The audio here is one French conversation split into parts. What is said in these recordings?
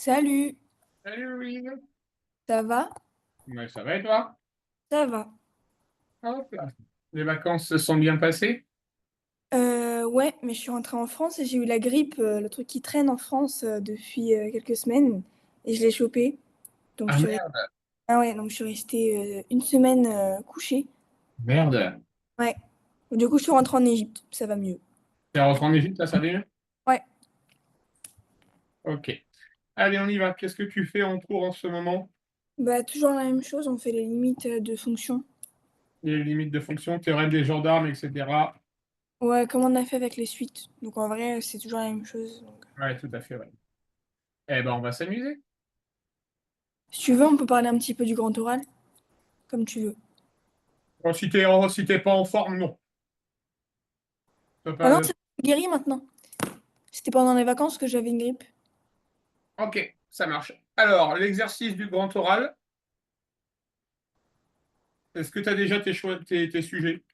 Salut, Salut Louise. ça va? Ouais, ça va et toi? Ça va. Hop là. Les vacances se sont bien passées? Ouais, mais je suis rentrée en France et j'ai eu la grippe, le truc qui traîne en France depuis quelques semaines, et je l'ai chopé. Donc je Ah suis restée, merde, ah ouais, donc je suis restée une semaine couchée. merde. Ouais. Du coup, je suis rentrée en Égypte, ça va mieux. T'es rentré en Égypte, là, ça va mieux? Ouais. Ok. Allez, on y va. Qu'est-ce que tu fais en cours en ce moment? Bah toujours la même chose, on fait les limites de fonction. Les limites de fonction, théorème des gendarmes, etc. Ouais, comme on a fait avec les suites. Donc en vrai, c'est toujours la même chose. Donc. Ouais, tout à fait, ouais. Eh ben, on va s'amuser. Si tu veux, on peut parler un petit peu du grand oral, comme tu veux. Bon, si t'es pas en forme, non. Ah non, c'est guéri maintenant. C'était pendant les vacances que j'avais une grippe. Ok, ça marche. Alors, l'exercice du grand oral, est-ce que tu as déjà tes sujets?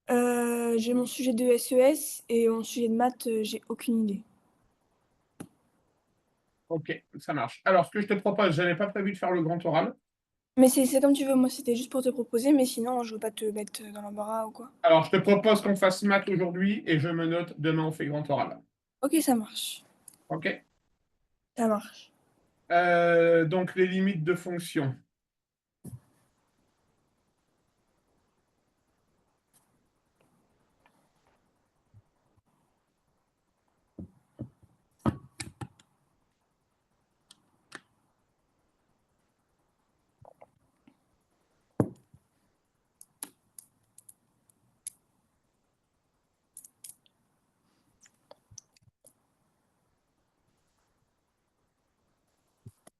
J'ai mon sujet de SES et mon sujet de maths, j'ai aucune idée. Ok, ça marche. Alors, ce que je te propose, je n'avais pas prévu de faire le grand oral. Mais c'est comme tu veux, moi c'était juste pour te proposer, mais sinon je veux pas te mettre dans l'embarras ou quoi. Alors, je te propose qu'on fasse maths aujourd'hui et je me note demain on fait grand oral. Ok, ça marche. OK? Ça marche. Donc, les limites de fonction.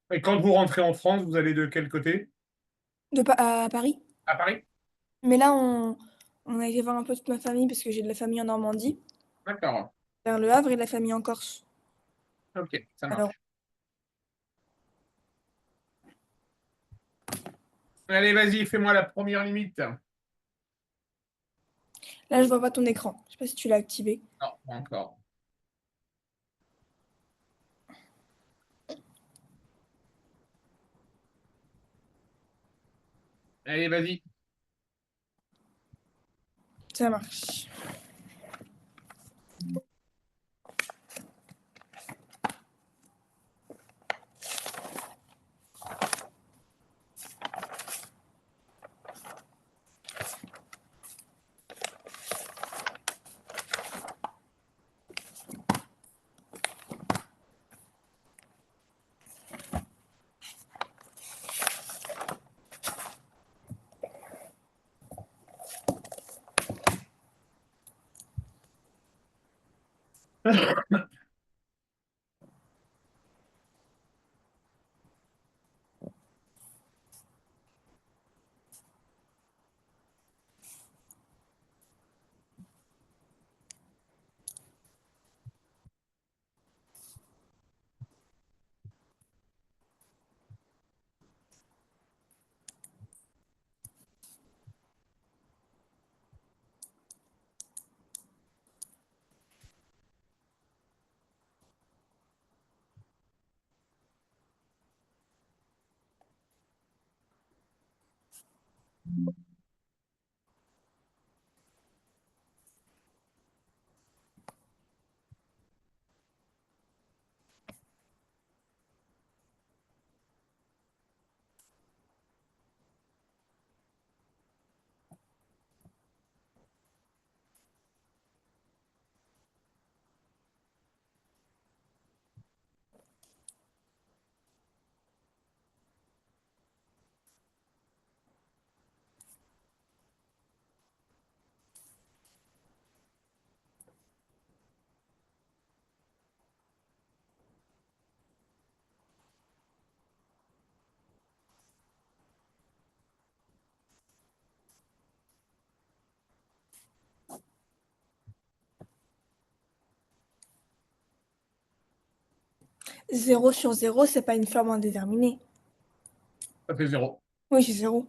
Et quand vous rentrez en France, vous allez de quel côté? À Paris. À Paris? Mais là, on a été voir un peu toute ma famille parce que j'ai de la famille en Normandie, D'accord. vers Le Havre, et de la famille en Corse. OK, ça Alors marche. Allez, vas-y, fais-moi la première limite. Non, là, je vois pas ton écran. Je sais pas si tu l'as activé. pas encore. Allez, vas-y. Ça marche. Zéro sur zéro, c'est pas une forme indéterminée. Ça fait zéro. Oui, c'est zéro.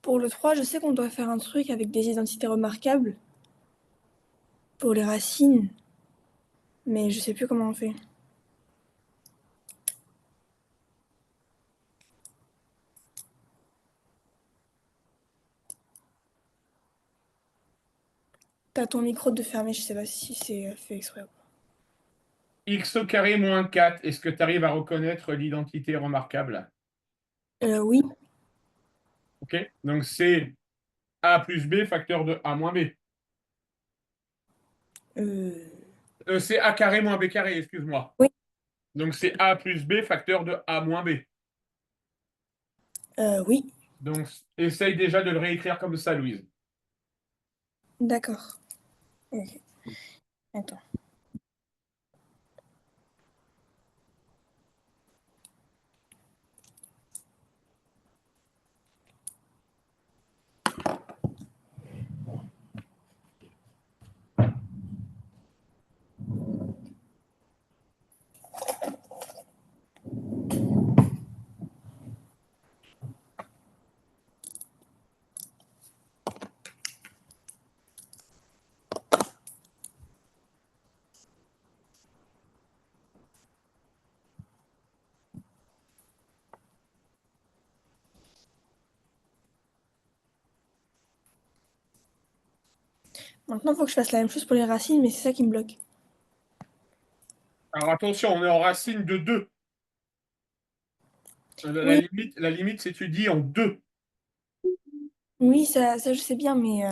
Pour le 3, je sais qu'on doit faire un truc avec des identités remarquables pour les racines, mais je sais plus comment on fait. T'as ton micro de fermé, je sais pas si c'est fait exprès ou pas. X au carré moins 4, est-ce que tu arrives à reconnaître l'identité remarquable? Oui. OK? Donc c'est A plus B facteur de A moins B. Euh, C'est A carré moins B carré, excuse-moi. oui. Donc c'est A plus B facteur de A moins B. Oui. Donc essaye déjà de le réécrire comme ça, Louise. D'accord. Ok. Attends. Maintenant, il faut que je fasse la même chose pour les racines, mais c'est ça qui me bloque. Alors attention, on est en racine de 2. Oui, La limite s'étudie en 2. oui, ça je sais bien, mais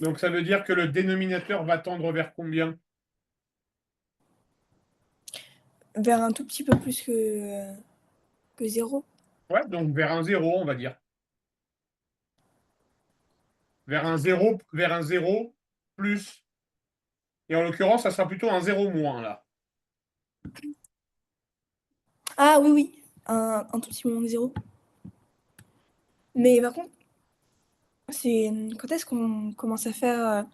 Donc ça veut dire que le dénominateur va tendre vers combien? vers un tout petit peu plus que 0. Ouais, donc vers un 0, on va dire. Vers un 0 plus. Et en l'occurrence, ça sera plutôt un 0 moins, là. Ah oui, oui, un tout petit moment de 0. Mais par contre, c'est quand est-ce qu'on commence à faire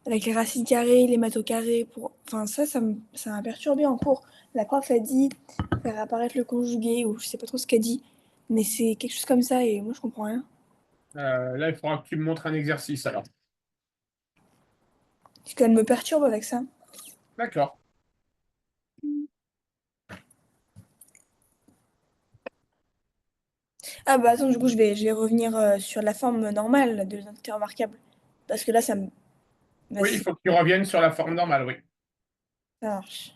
avec les racines carrées, les maths au carré pour... Enfin, ça m'a perturbé en cours. La prof a dit faire apparaître le conjugué, ou je sais pas trop ce qu'elle dit, mais c'est quelque chose comme ça, et moi je comprends rien. Là, il faudra que tu me montres un exercice, alors. Parce qu'elle me perturbe avec ça. D'accord. Ah bah attends, du coup, je vais revenir sur la forme normale là, de l'identité remarquable. Parce que là, ça me... Oui, il Vas-y, faut que tu reviennes sur la forme normale, oui. ça marche.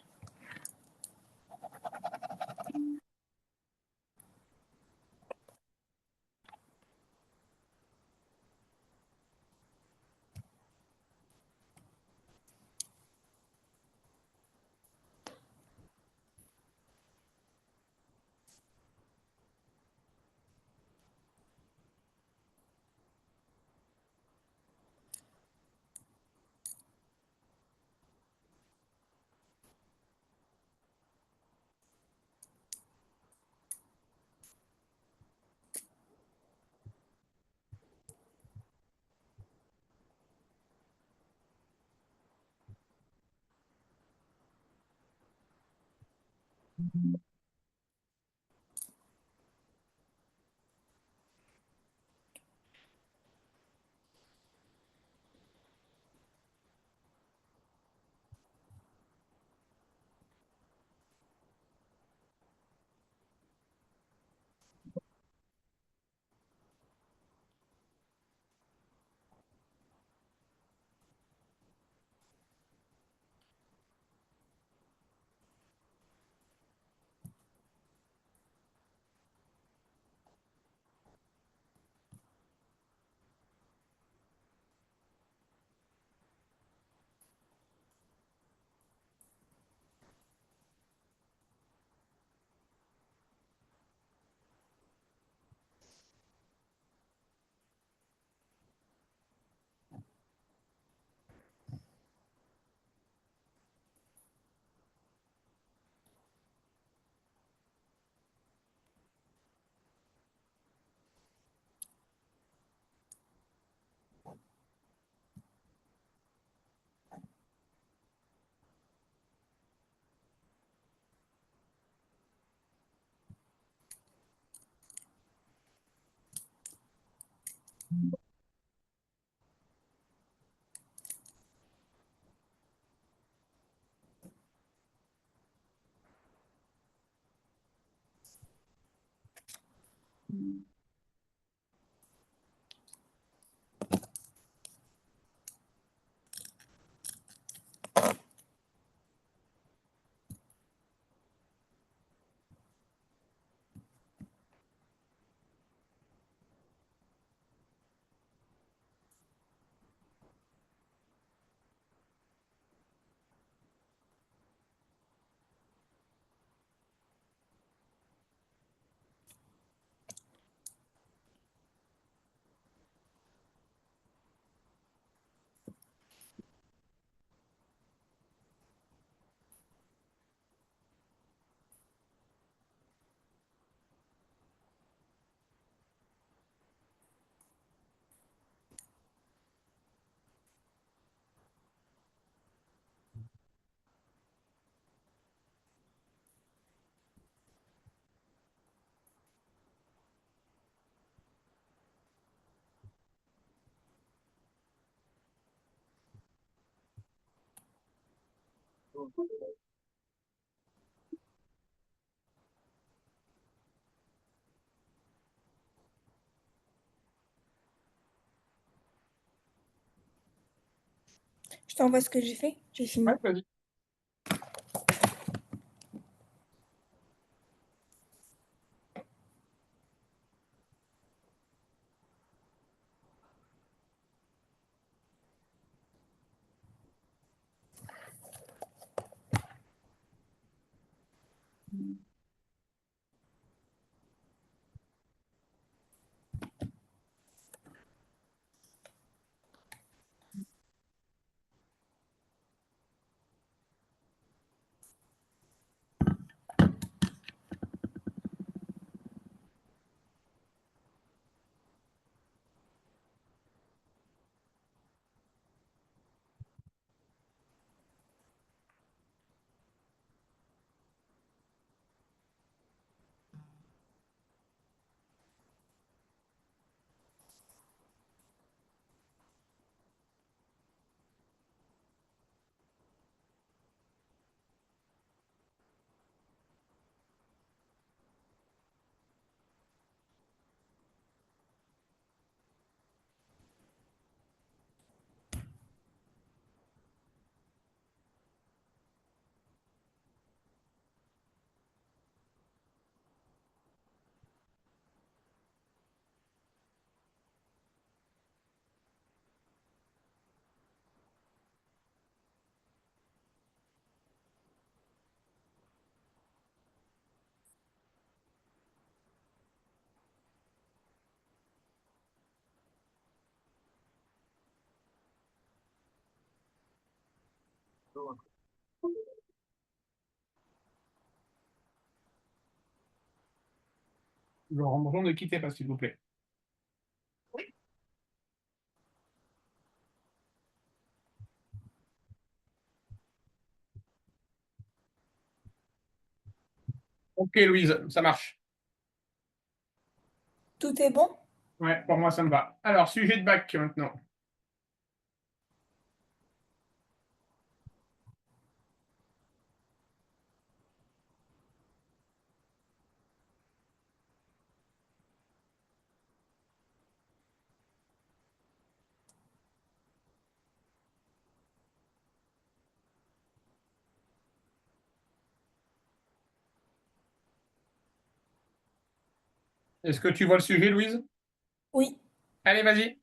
Je t'envoie ce que j'ai fait. J'ai Ouais, fini. vas-y. Laurent, bonjour, ne quittez pas, s'il vous plaît. Ok, Louise, ça marche. Tout est bon? Ouais, pour moi, ça me va. Alors, sujet de bac maintenant. Est-ce que tu vois le sujet, Louise? Oui. Allez, vas-y.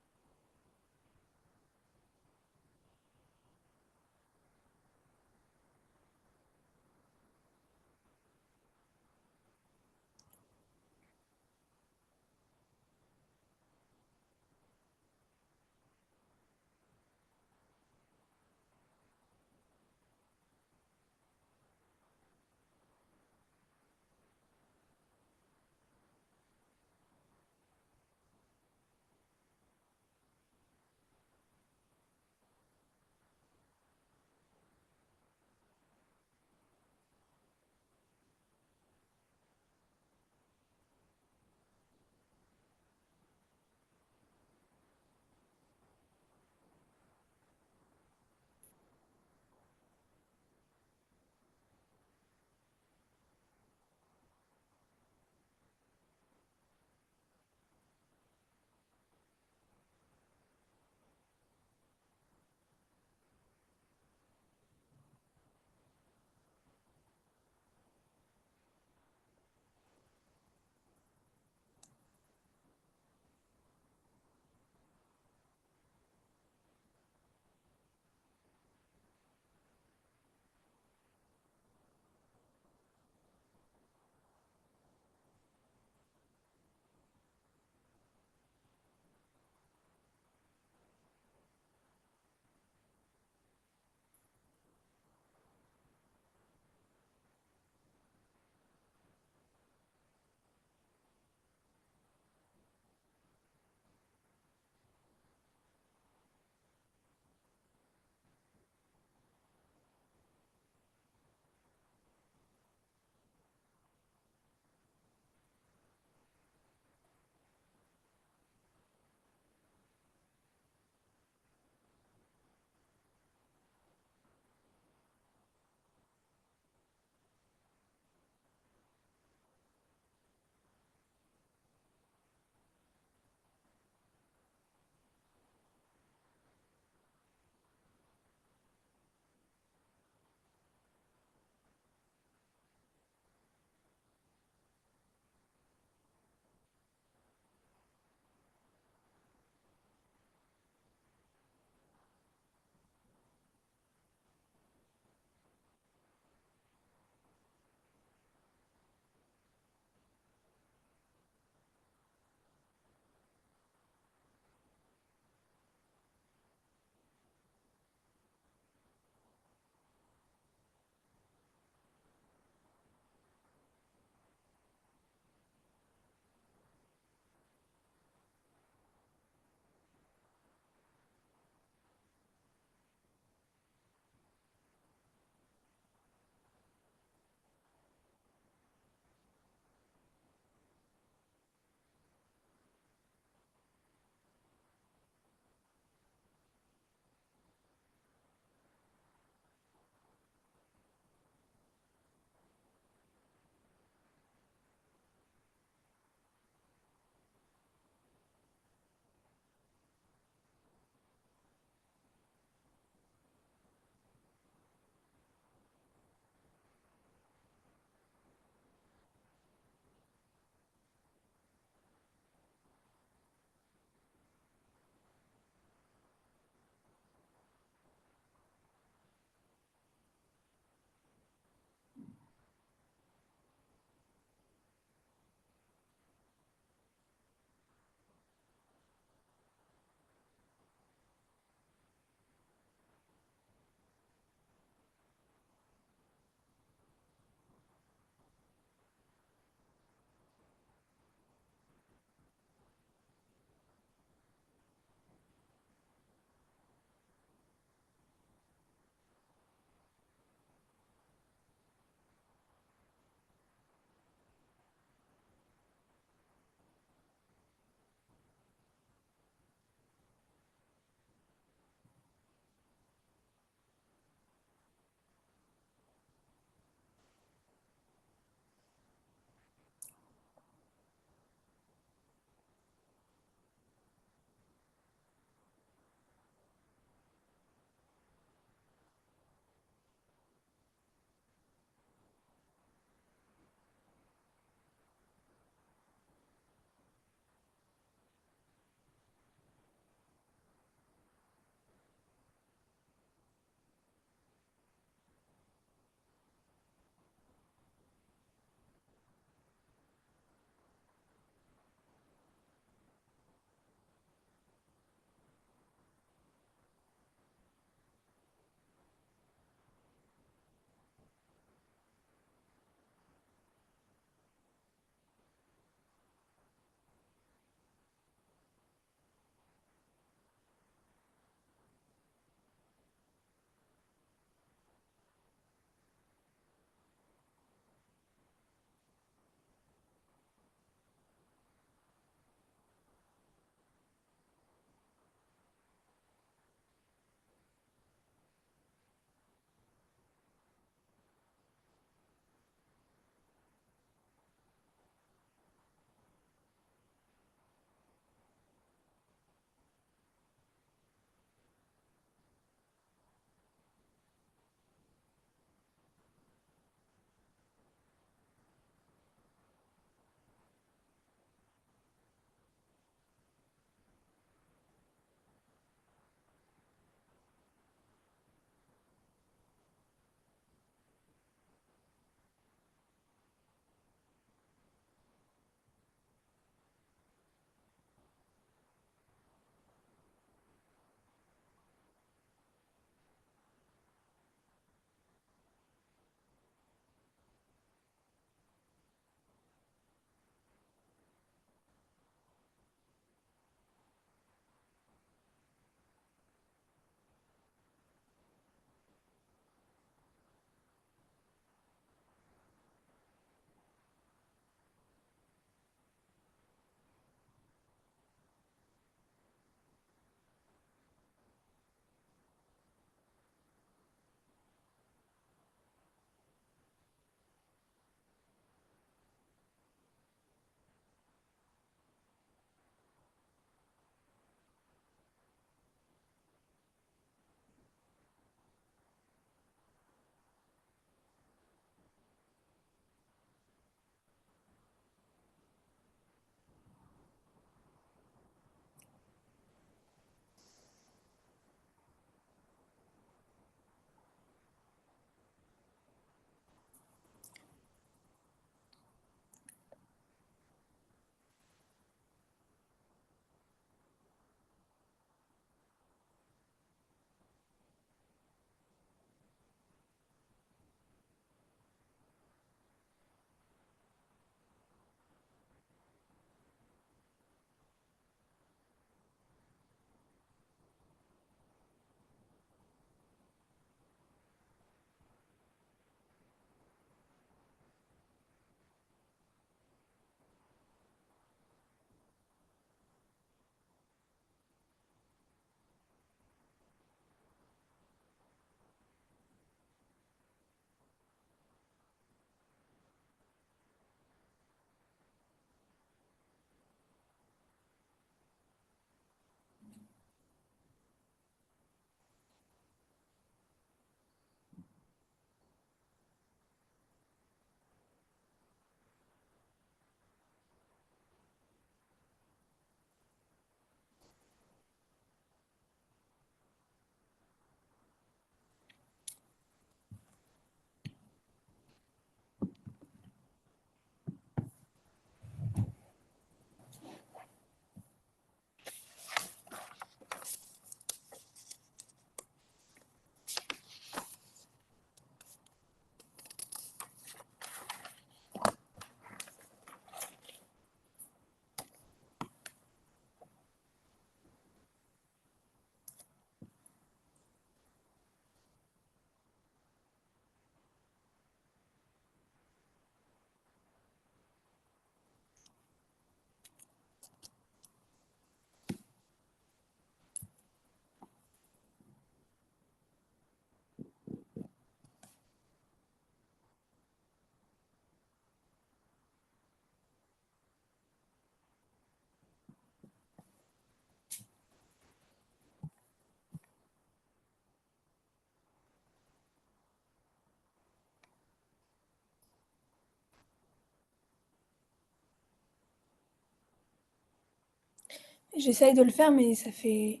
J'essaye de le faire, mais ça fait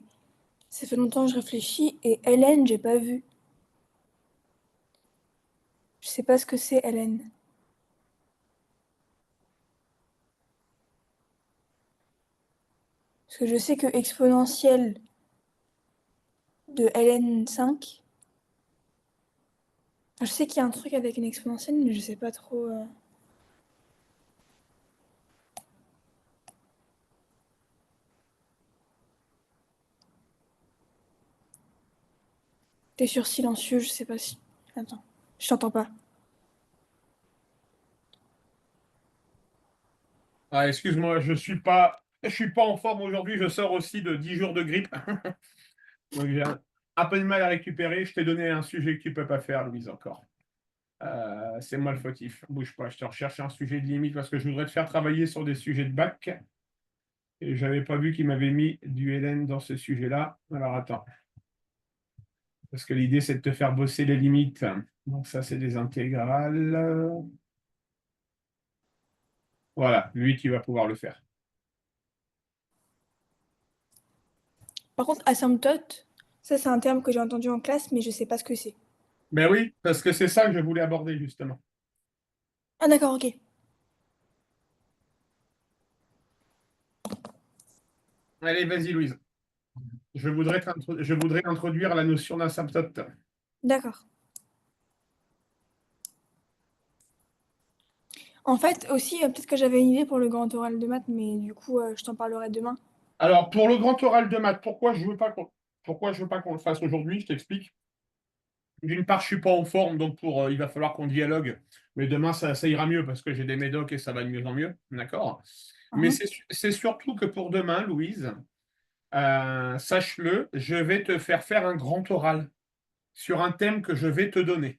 longtemps que je réfléchis. Et Hélène, j'ai pas vu. Je sais pas ce que c'est, Hélène. Parce que je sais que exponentielle de Ln5. Enfin, je sais qu'il y a un truc avec une exponentielle, mais je sais pas trop. T'es sur silencieux, je sais pas si. Attends, je t'entends pas. Ah, excuse-moi, je suis pas en forme aujourd'hui. Je sors aussi de 10 jours de grippe. Donc j'ai un peu de mal à récupérer. Je t'ai donné un sujet que tu peux pas faire, Louise, encore. C'est moi le fautif. Bouge pas, je te recherche un sujet de limite parce que je voudrais te faire travailler sur des sujets de bac. Et j'avais pas vu qu'il m'avait mis du Hélène dans ce sujet-là. Alors attends. Parce que l'idée, c'est de te faire bosser les limites. Donc ça, c'est des intégrales. Voilà, lui, tu vas pouvoir le faire. Par contre, asymptote, ça c'est un terme que j'ai entendu en classe, mais je sais pas ce que c'est. Ben oui, parce que c'est ça que je voulais aborder, justement. Ah d'accord, ok. Allez, vas-y, Louise. Je voudrais introduire la notion d'asymptote. D'accord. En fait, aussi, peut-être que j'avais une idée pour le grand oral de maths, mais du coup, je t'en parlerai demain. Alors, pour le grand oral de maths, pourquoi je veux pas qu'on le fasse aujourd'hui? Je t'explique. D'une part, je suis pas en forme, donc il va falloir qu'on dialogue. Mais demain, ça ira mieux parce que j'ai des médocs et ça va de mieux en mieux. D'accord? Mais Mhm. c'est surtout que pour demain, Louise, sache-le, je vais te faire un grand oral sur un thème que je vais te donner.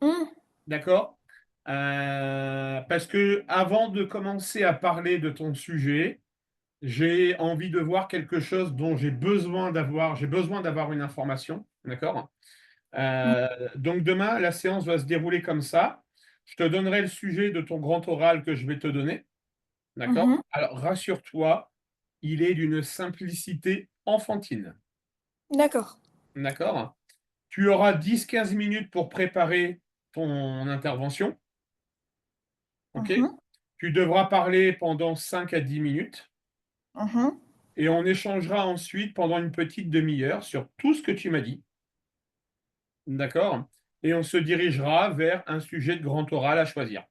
Mhm. D'accord? Parce que avant de commencer à parler de ton sujet, j'ai envie de voir quelque chose dont j'ai besoin d'avoir une information. D'accord? Donc demain, la séance va se dérouler comme ça. Je te donnerai le sujet de ton grand oral que je vais te donner. D'accord? Mhm. Alors rassure-toi, il est d'une simplicité enfantine. D'accord. D'accord? Tu auras 10-15 minutes pour préparer ton intervention. OK? Mhm. Tu devras parler pendant 5 à 10 minutes Mhm. et on échangera ensuite pendant une petite demi-heure sur tout ce que tu m'as dit. D'accord? Et on se dirigera vers un sujet de grand oral à choisir.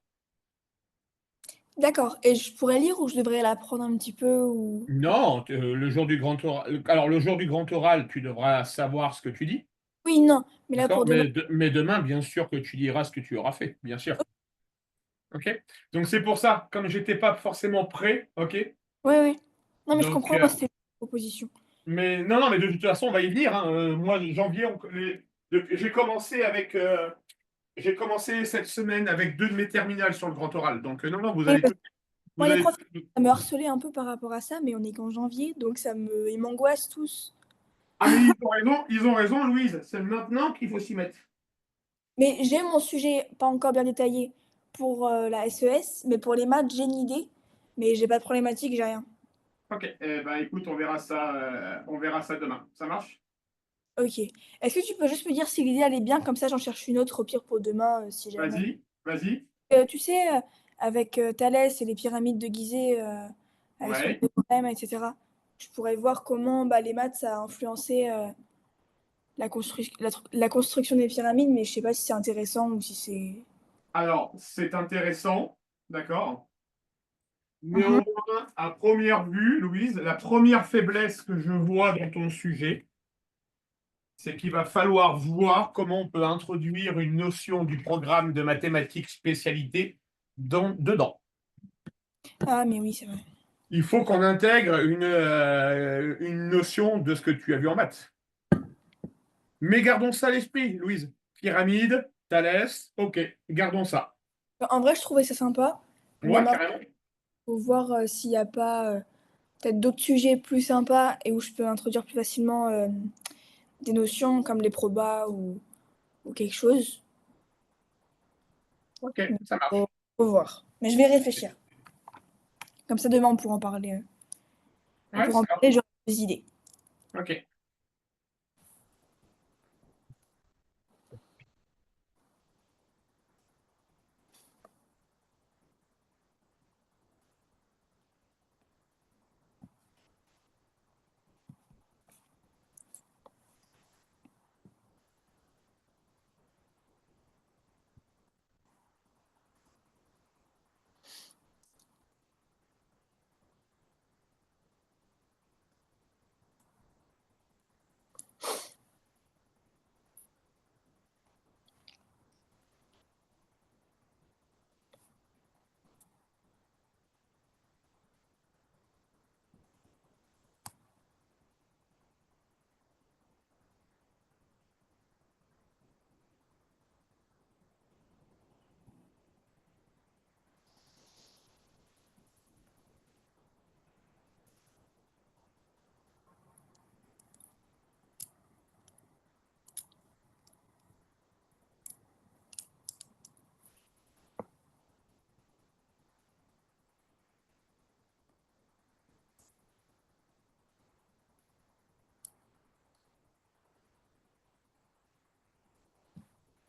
D'accord. Et je pourrais lire ou je devrais l'apprendre un petit peu ou... Non, le jour du grand oral, alors le jour du grand oral, tu devras savoir ce que tu dis. Oui, non. Mais là, D'accord? pour demain. Mais demain, bien sûr que tu diras ce que tu auras fait, bien sûr. OK? Donc c'est pour ça, comme j'étais pas forcément prêt, OK? Oui, oui. Non, mais je Donc, comprends, moi, c'était une proposition. mais non, non, mais de toute façon, on va y venir, hein. Moi, janvier, j'ai commencé cette semaine avec deux de mes terminales sur le grand oral. Donc, non, non, Oui, parce que vous moi, les allez profs, tout. ça me harcelait un peu par rapport à ça, mais on est qu'en janvier, donc ils m'angoissent tous. Ah, mais ils ont raison, Louise. C'est maintenant qu'il faut s'y mettre. Mais j'ai mon sujet pas encore bien détaillé pour la SES, mais pour les maths, j'ai une idée. Mais j'ai pas de problématique, j'ai rien. Ok, eh ben, écoute, on verra ça demain. Ça marche? Ok. Est-ce que tu peux juste me dire si l'idée elle est bien, comme ça j'en cherche une autre au pire pour demain, si jamais. Vas-y, vas-y. Tu sais, avec Thalès et les pyramides de Gizeh, avec son Ouais. théorème, etc., je pourrais voir comment bah, les maths ça a influencé la construction des pyramides, mais je sais pas si c'est intéressant ou si c'est. Alors, c'est intéressant, d'accord. Mhm. Néanmoins, à première vue, Louise, la première faiblesse que je vois dans ton sujet, c'est qu'il va falloir voir comment on peut introduire une notion du programme de mathématiques spécialité dedans. Ah, mais oui, c'est vrai. Il faut qu'on intègre une notion de ce que tu as vu en maths. Mais gardons ça à l'esprit, Louise. Pyramide, Thalès, ok, gardons ça. En vrai, je trouvais ça sympa, mais Ouais, maintenant, carrément. il faut voir s'il n'y a pas peut-être d'autres sujets plus sympas et où je peux introduire plus facilement des notions comme les probas ou quelque chose. Ok, Mais ça faut, marche. faut voir. Mais je vais réfléchir. Comme ça, demain, on pourra en parler. Et Ouais, pour en ça va. parler, j'aurai des idées. Ok.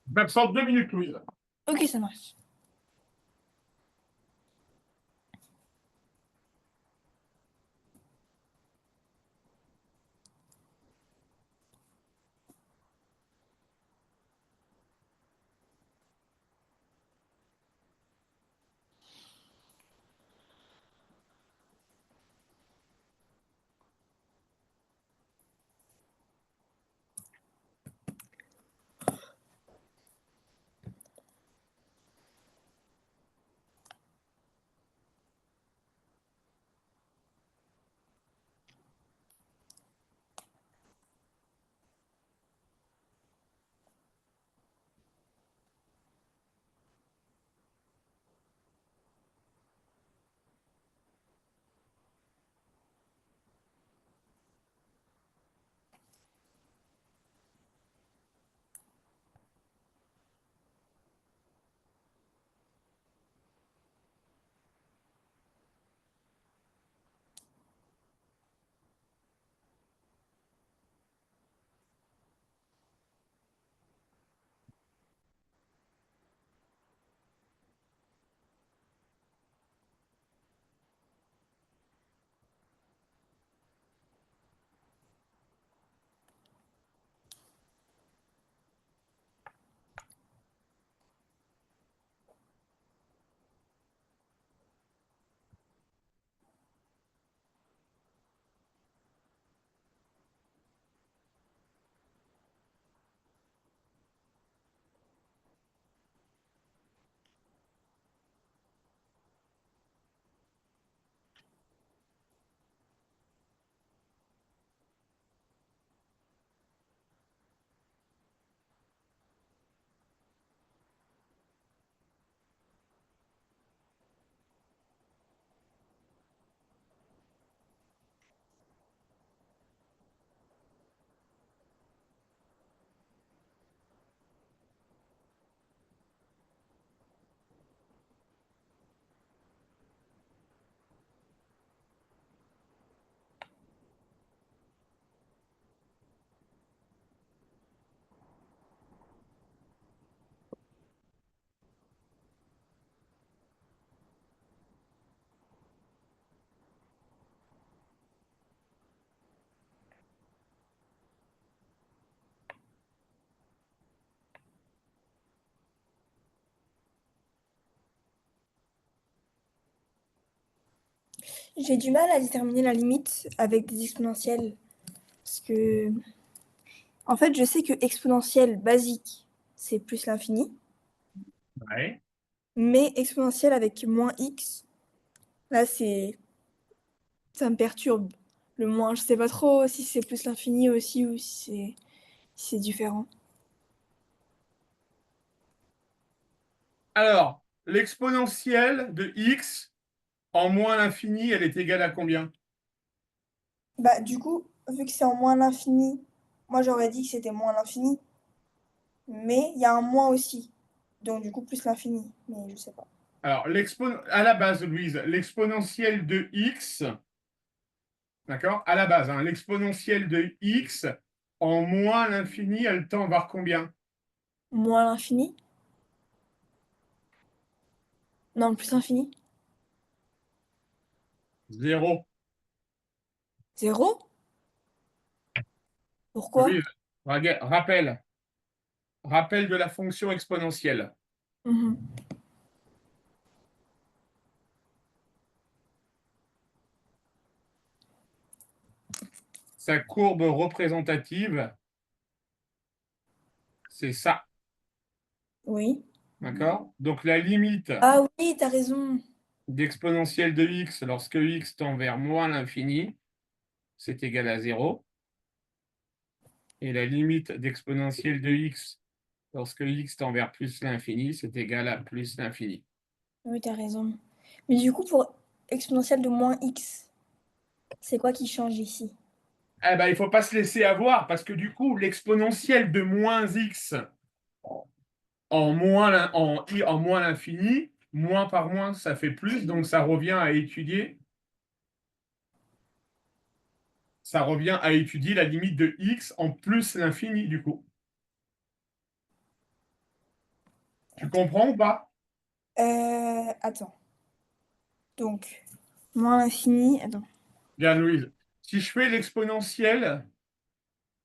Je m'absente 2 minutes, Louise. Ok, ça marche. J'ai du mal à déterminer la limite avec des exponentielles. Parce que, en fait, je sais que exponentielle basique, c'est plus l'infini. Ouais. Mais exponentielle avec moins x, là, ça me perturbe. Le moins, je sais pas trop si c'est plus l'infini aussi ou si c'est différent. Alors, l'exponentielle de x en moins l'infini, elle est égale à combien? Bah, du coup, vu que c'est en moins l'infini, moi j'aurais dit que c'était moins l'infini, mais il y a un moins aussi. Donc, du coup, plus l'infini. Mais je sais pas. Alors, à la base, Louise, l'exponentielle de x, D'accord? À la base, hein, l'exponentielle de x en moins l'infini, elle tend vers combien? Moins l'infini? Non, plus infini? Zéro. Zéro? Pourquoi? Louise, rappel. Rappel de la fonction exponentielle. Mhm. Sa courbe représentative, c'est ça. Oui. D'accord? Donc la limite Ah oui, t'as raison. d'exponentielle de x lorsque x tend vers moins l'infini, c'est égal à zéro. Et la limite d'exponentielle de x lorsque x tend vers plus l'infini, c'est égal à plus l'infini. Oui, t'as raison. Mais du coup, pour exponentielle de moins x, c'est quoi qui change ici? Eh ben, il ne faut pas se laisser avoir parce que du coup, l'exponentielle de moins x en moins l'infini, moins par moins, ça fait plus, donc ça revient à étudier la limite de x en plus l'infini, du coup. Tu comprends ou pas? Attends. Donc, moins l'infini. Attends. Bien, Louise. Si je fais l'exponentielle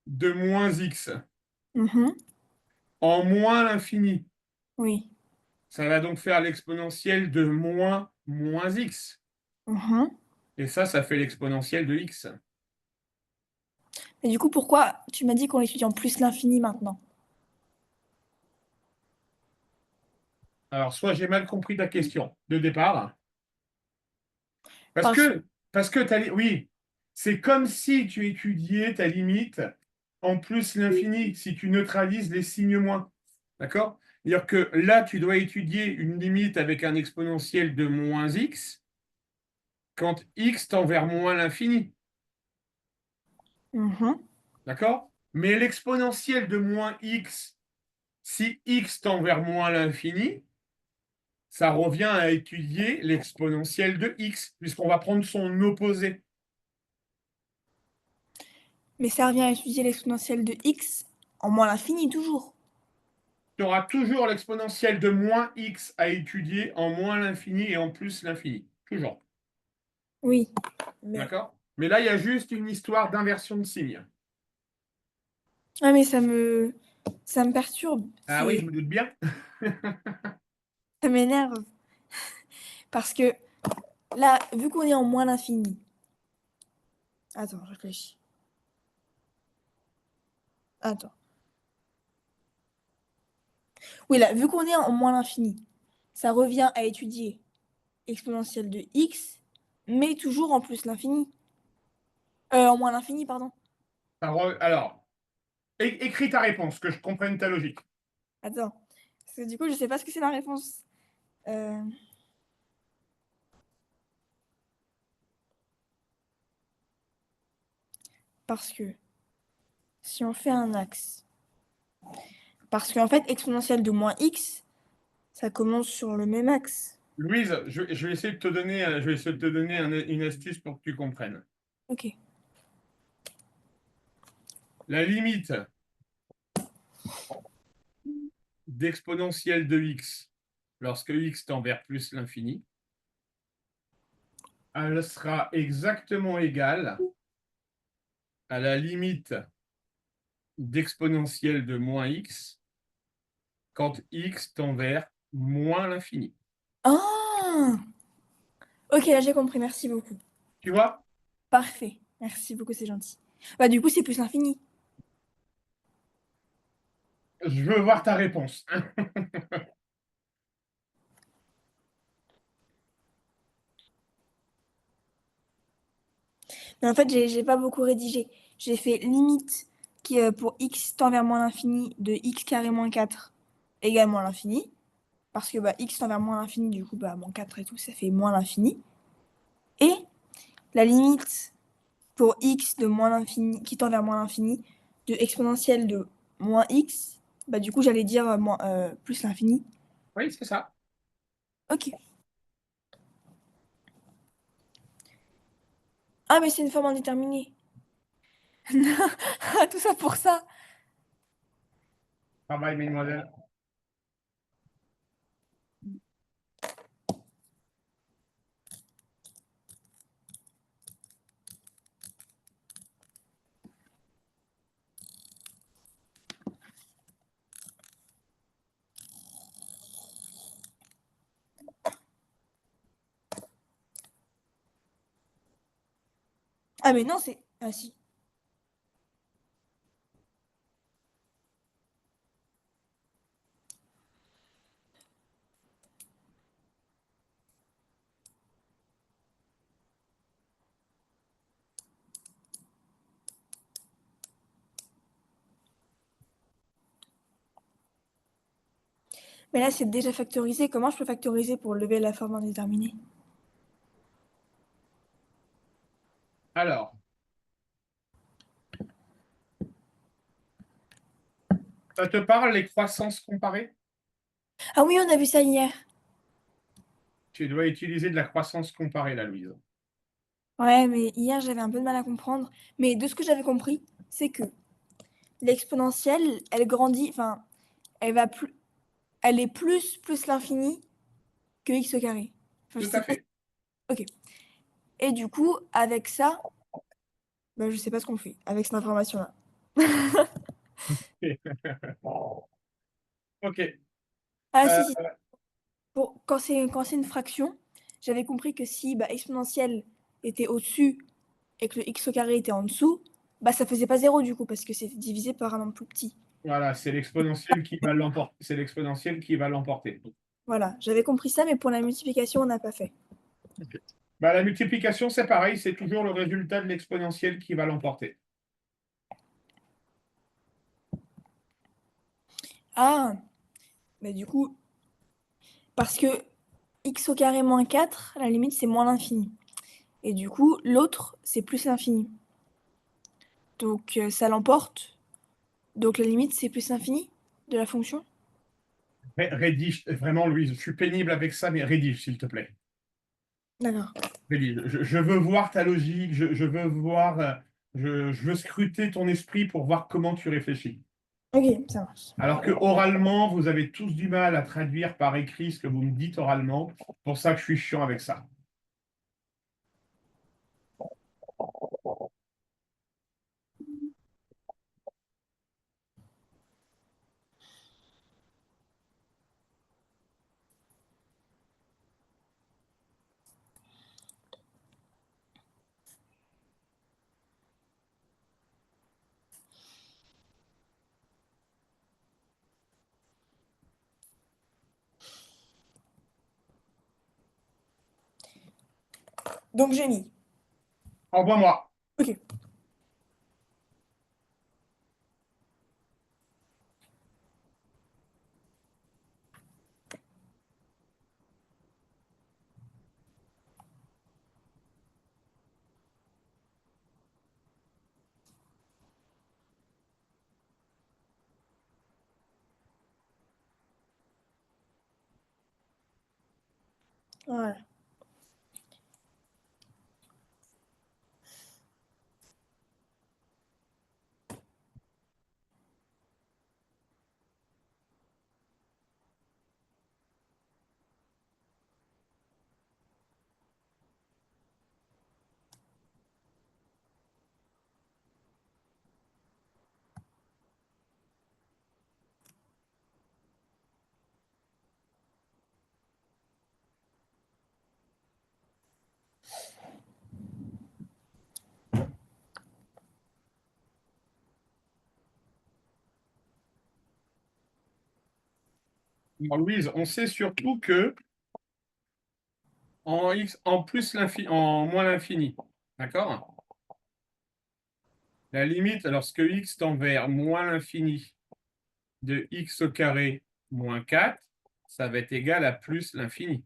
de moins x Mhm. en moins l'infini, Oui. ça va donc faire l'exponentielle de moins x. Mhm. Et ça fait l'exponentielle de x. Mais du coup, pourquoi tu m'as dit qu'on étudie en plus l'infini maintenant? Alors, soit j'ai mal compris ta question de départ, parce Parce... que, oui, c'est comme si tu étudiais ta limite en plus l'infini, si tu neutralises les signes moins. D'accord? C'est-à-dire que là, tu dois étudier une limite avec un exponentiel de moins x quand x tend vers moins l'infini. Mhm. D'accord? Mais l'exponentielle de moins x, si x tend vers moins l'infini, ça revient à étudier l'exponentielle de x, puisqu'on va prendre son opposé. Mais ça revient à étudier l'exponentielle de x en moins l'infini toujours. Tu auras toujours l'exponentielle de moins x à étudier en moins l'infini et en plus l'infini. Toujours. Oui. Mais... D'accord? Mais là, il y a juste une histoire d'inversion de signe. Ah, mais ça me perturbe. Ah oui, C'est... je me doute bien. Ça m'énerve. Parce que là, vu qu'on est en moins l'infini. Attends, je réfléchis. Attends. Oui, là, vu qu'on est en moins l'infini, ça revient à étudier exponentielle de x, mais toujours en plus l'infini. En moins l'infini, pardon. Alors, écris ta réponse, que je comprenne ta logique. Attends. Parce que du coup, je sais pas ce que c'est la réponse. Euh, parce que si on fait un axe. Parce qu'en fait, exponentielle de moins x, ça commence sur le même axe. Louise, je vais essayer de te donner, je vais essayer de te donner une astuce pour que tu comprennes. Ok. La limite d'exponentielle de x lorsque x tend vers plus l'infini, elle sera exactement égale à la limite d'exponentielle de moins x quand x tend vers moins l'infini. Ah, ok, là j'ai compris, merci beaucoup. Tu vois? Parfait. Merci beaucoup, c'est gentil. Bah du coup, c'est plus l'infini. Je veux voir ta réponse. Mais en fait, j'ai pas beaucoup rédigé. J'ai fait limite qui pour x tend vers moins l'infini de x carré moins 4 égale moins l'infini. Parce que bah, x tend vers moins l'infini, du coup, bah, moins 4 et tout, ça fait moins l'infini. Et la limite pour x de moins l'infini, qui tend vers moins l'infini, de exponentielle de moins x, bah, du coup, j'allais dire plus l'infini. Oui, c'est ça. Ok. Ah, mais c'est une forme indéterminée. Tout ça pour ça. Travail, mesdemoiselles. Ah, mais non, c'est. Ah, si. Mais là, c'est déjà factorisé. Comment je peux factoriser pour lever la forme indéterminée? Alors, ça te parle les croissances comparées? Ah oui, on a vu ça hier. Tu dois utiliser de la croissance comparée, là, Louise. Ouais, mais hier, j'avais un peu de mal à comprendre. Mais de ce que j'avais compris, c'est que l'exponentielle, elle grandit, enfin, elle va plus, elle est plus l'infini que x au carré. Enfin, je Tout sais à pas. fait. Ok. Et du coup, avec ça, bah, je sais pas ce qu'on fait avec cette information-là. OK. Ah Euh, si, si. Quand c'est une fraction, j'avais compris que si bah, exponentielle était au-dessus et que le x au carré était en dessous, bah ça faisait pas zéro du coup parce que c'était divisé par un nombre plus petit. voilà, c'est l'exponentielle qui va l'emporter. C'est l'exponentielle qui va l'emporter. Voilà, j'avais compris ça, mais pour la multiplication, on n'a pas fait. OK. Bah, la multiplication, c'est pareil, c'est toujours le résultat de l'exponentielle qui va l'emporter. Ah, bah du coup, parce que x au carré moins 4, la limite c'est moins l'infini. Et du coup, l'autre c'est plus l'infini. Donc ça l'emporte. Donc la limite c'est plus l'infini de la fonction. Rédige, vraiment, Louise, je suis pénible avec ça, mais rédige, s'il te plaît. D'accord. Rédige. Je veux voir ta logique, je veux voir, je veux scruter ton esprit pour voir comment tu réfléchis. Ok, ça marche. Alors que oralement, vous avez tous du mal à traduire par écrit ce que vous me dites oralement. C'est pour ça que je suis chiant avec ça. Donc j'ai mis. Envoie-moi. Ok. Voilà. Bon, Louise, on sait surtout que en x, en plus l'infini, en moins l'infini, d'accord? La limite, lorsque x tend vers moins l'infini de x au carré moins 4, ça va être égal à plus l'infini.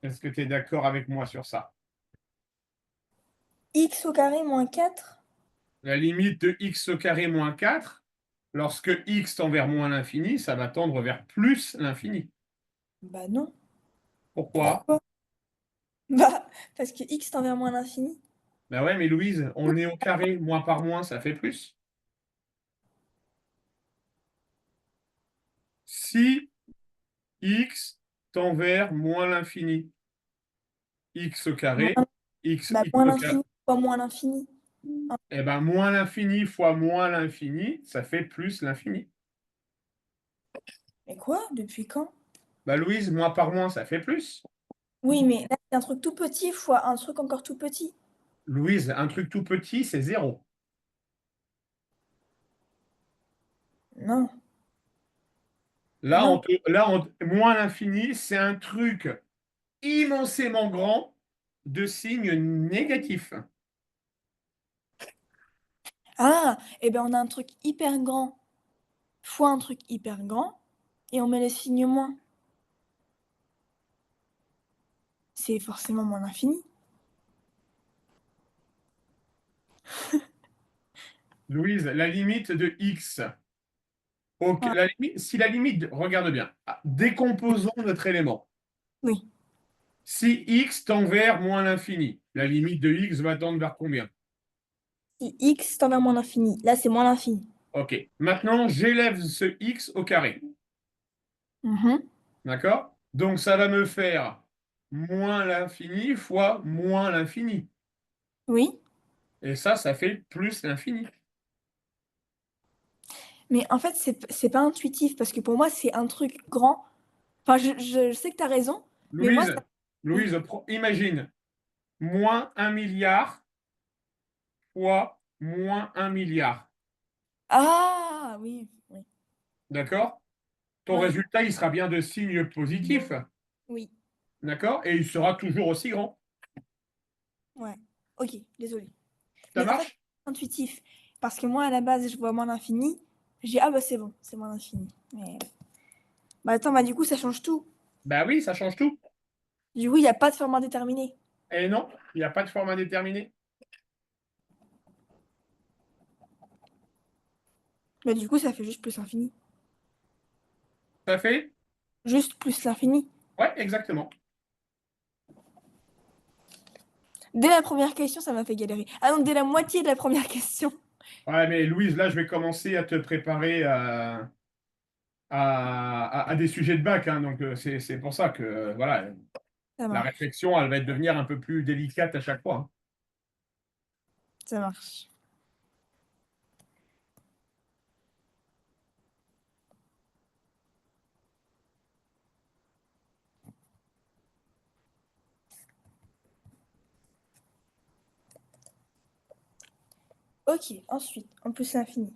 Est-ce que tu es d'accord avec moi sur ça? X au carré moins 4. La limite de x au carré moins 4, lorsque x tend vers moins l'infini, ça va tendre vers plus l'infini. Bah non. Pourquoi? Pourquoi? Bah, parce que x tend vers moins l'infini. Ben ouais, mais Louise, on est au carré, moins par moins, ça fait plus. Si x tend vers moins l'infini, x au carré, Moins, bah, x moins au carré, l'infini fois moins l'infini. eh ben moins l'infini fois moins l'infini, ça fait plus l'infini. Mais quoi? Depuis quand? Bah Louise, moins par moins, ça fait plus. Oui, mais là, c'est un truc tout petit fois un truc encore tout petit. Louise, un truc tout petit, c'est zéro. Non, Là, non. moins l'infini, c'est un truc immensément grand de signe négatif. Ah, et ben on a un truc hyper grand fois un truc hyper grand et on met le signe moins. C'est forcément moins l'infini. Louise, la limite de x. Ah, Si la limite, regarde bien, décomposons notre élément. oui. Si x tend vers moins l'infini, la limite de x va tendre vers combien? Si x tend vers moins l'infini, là c'est moins l'infini. Ok. Maintenant, j'élève ce x au carré. Mhm. D'accord? Donc, ça va me faire moins l'infini fois moins l'infini. Oui. Et ça fait plus l'infini. Mais en fait, c'est pas intuitif parce que pour moi, c'est un truc grand. Enfin, je sais que tu as raison, mais moi, Louise, ça... Oui. Louise, imagine moins 1 milliard fois moins 1 milliard. Ah, oui, oui. D'accord? Ton Ouais, résultat, il sera bien de signe positif. oui, D'accord? Et il sera toujours aussi grand. ouais. Ok, désolée. Ça Mais en fait, marche? c'est intuitif. Parce que moi, à la base, je vois moins l'infini. Je dis, ah bah c'est bon, c'est moins l'infini. Mais... Bah attends, bah du coup, ça change tout. Ben oui, ça change tout. Du coup, il n'y a pas de forme indéterminée. Et non, il n'y a pas de forme indéterminée. Bah du coup, ça fait juste plus l'infini. Ça fait? Juste plus l'infini. Ouais, exactement. Dès la première question, ça m'a fait galérer. Ah non, dès la moitié de la première question. Ouais, mais Louise, là, je vais commencer à te préparer à des sujets de bac, hein. Donc, c'est pour ça que, voilà, Ça la marche, réflexion, elle va devenir un peu plus délicate à chaque fois, hein. ça marche. Ok, ensuite, en plus l'infini.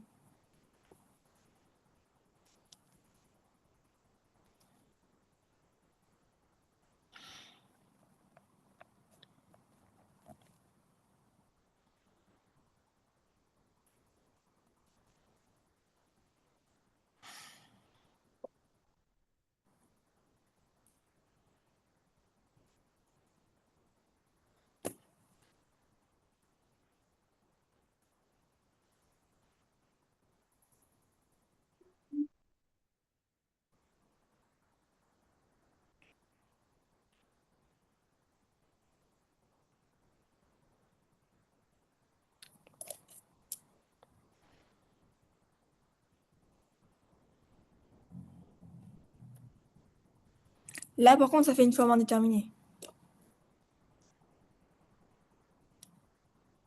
Là, par contre, ça fait une forme indéterminée.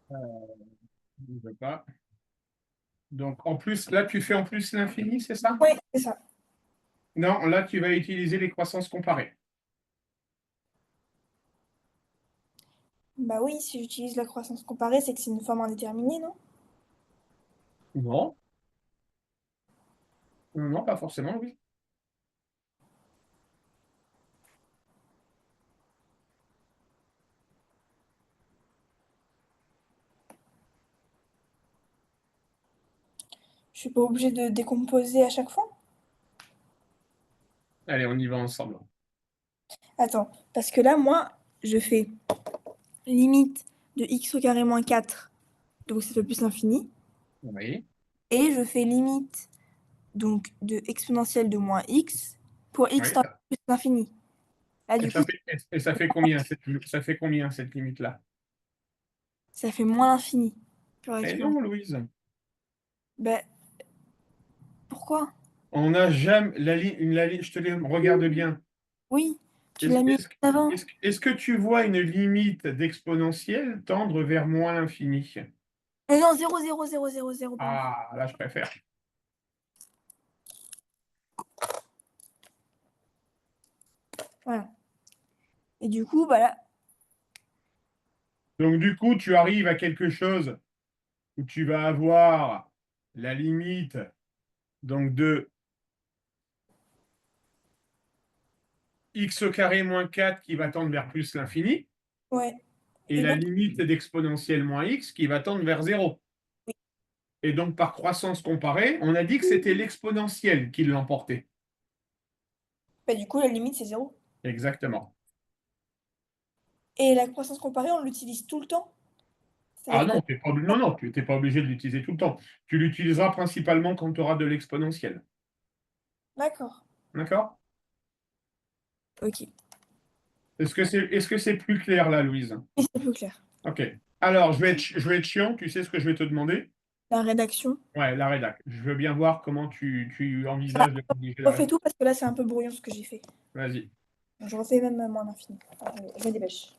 Je veux pas. Donc, en plus, là, tu fais en plus l'infini, c'est ça? Ouais, c'est ça. Non, là, tu vas utiliser les croissances comparées. Bah oui, si j'utilise la croissance comparée, c'est que c'est une forme indéterminée, non? Non, non, pas forcément, oui. Je suis pas obligée de décomposer à chaque fois? Allez, on y va ensemble. Attends, parce que là, moi, je fais limite de x au carré moins 4, donc ça fait plus l'infini. Oui, Et je fais limite donc de exponentielle de moins x pour x oui, tend vers plus l'infini. Là, Et du coup, ça fait combien ça fait combien cette limite-là? ça fait moins l'infini, Eh théoriquement. non, Louise. Ben, pourquoi? On n'a jamais je te dis, regarde bien. Oui, tu Est-ce l'as mis est-ce avant. est-ce que tu vois une limite d'exponentielle tendre vers moins l'infini? Non, 0, 0, 0, 0, 0, pardon. Ah, là, je préfère. Voilà. Et du coup, bah là, Donc, du coup, tu arrives à quelque chose où tu vas avoir la limite donc de x au carré moins 4 qui va tendre vers plus l'infini, ouais. et Et la donc, limite d'exponentielle moins x qui va tendre vers 0. oui. Et donc, par croissance comparée, on a dit que c'était l'exponentielle qui l'emportait. Bah, du coup, la limite, c'est 0. Exactement. Et la croissance comparée, on l'utilise tout le temps. Ah C'est-à-dire que, non, non, non, tu n'es pas obligé de l'utiliser tout le temps. Tu l'utiliseras principalement quand tu auras de l'exponentielle. d'accord. D'accord? Ok. Est-ce que c'est plus clair là, Louise? Et c'est plus clair. Ok. Alors, je vais être chiant. Tu sais ce que je vais te demander? La rédaction. Ouais, la rédac. Je veux bien voir comment tu Bah, envisages de rédiger je la refais rédac. tout parce que là, c'est un peu brouillon ce que j'ai fait. Vas-y. Je refais même moins l'infini. Attendez, je me dépêche.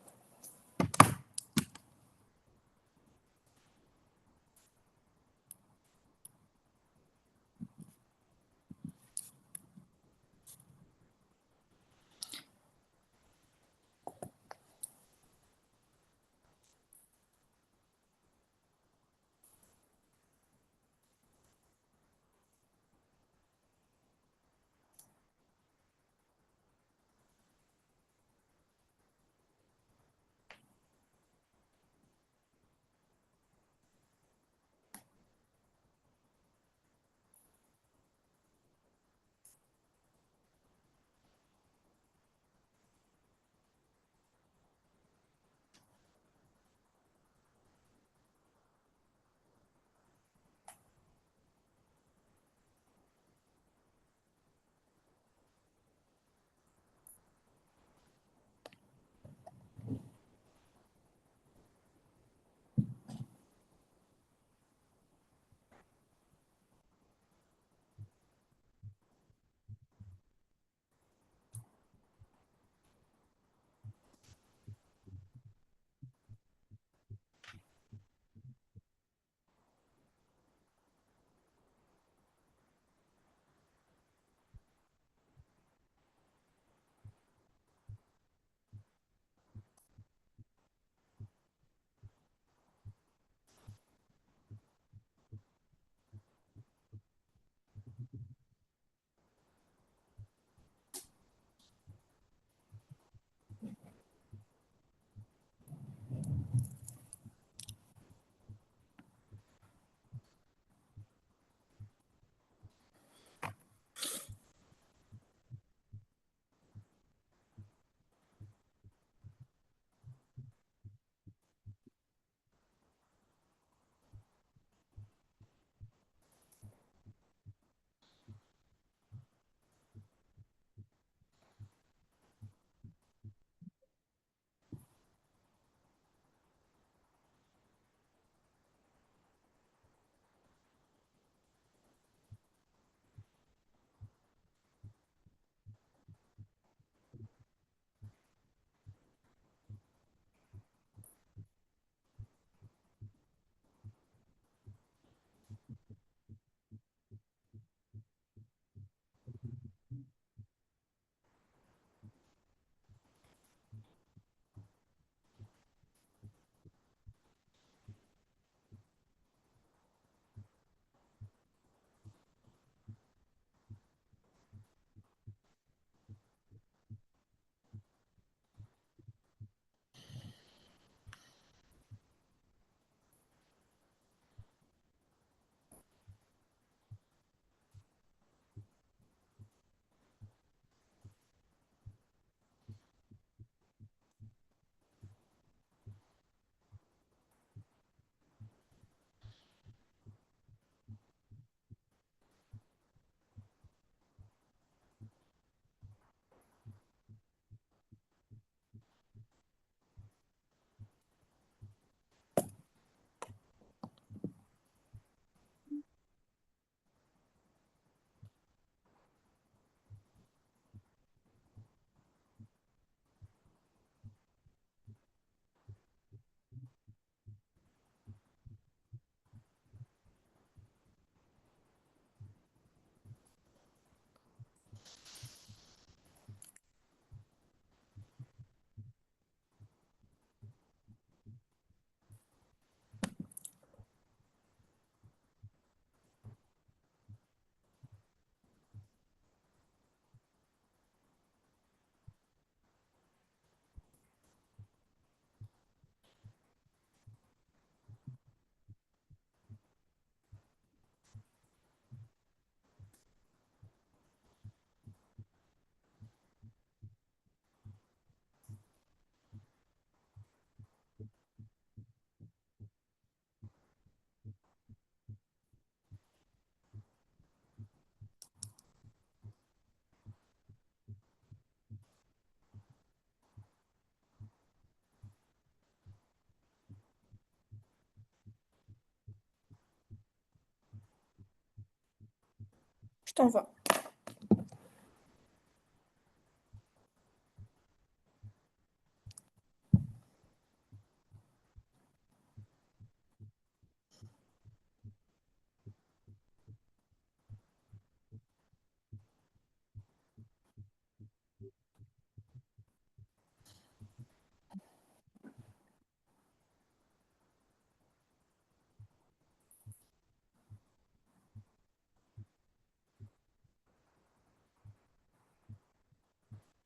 t'envoie.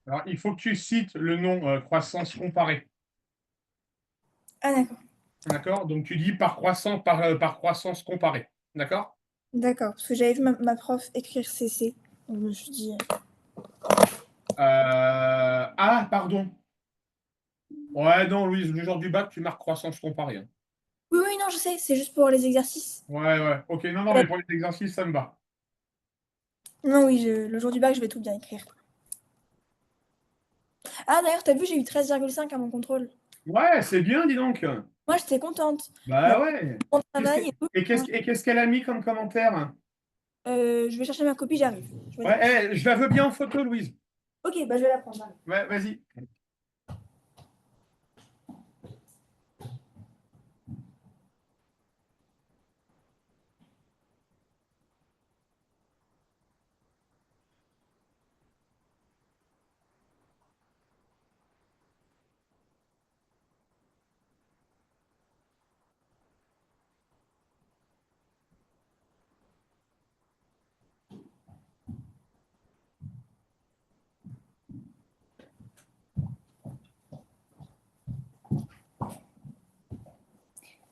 Alors, il faut que tu cites le nom croissance comparée. Ah d'accord. D'accord? Donc, tu dis par croissance comparée. D'accord? D'accord, parce que j'avais vu ma prof écrire CC. Donc je me suis dit. Ah, pardon. Ouais, non, Louise, le jour du bac, tu marques croissance comparée, hein. Oui, oui, non, je sais, c'est juste pour les exercices. Ouais, ouais. Ok, non, non, Euh, mais pour les exercices, ça me va. non, oui, le jour du bac, je vais tout bien écrire. Ah d'ailleurs, t'as vu, j'ai eu 13,5 à mon contrôle. Ouais, c'est bien, dis donc. Moi, j'étais contente. Mais Bah ouais. bon Qu'est-ce que- travail et tout. Et Hein. qu'est-ce qu'elle a mis comme commentaire? Je vais chercher ma copie, j'arrive. Je me dépêche. Ouais, je la veux bien en photo, Louise. Ok, bah je vais la prendre. J'arrive. Ouais, vas-y.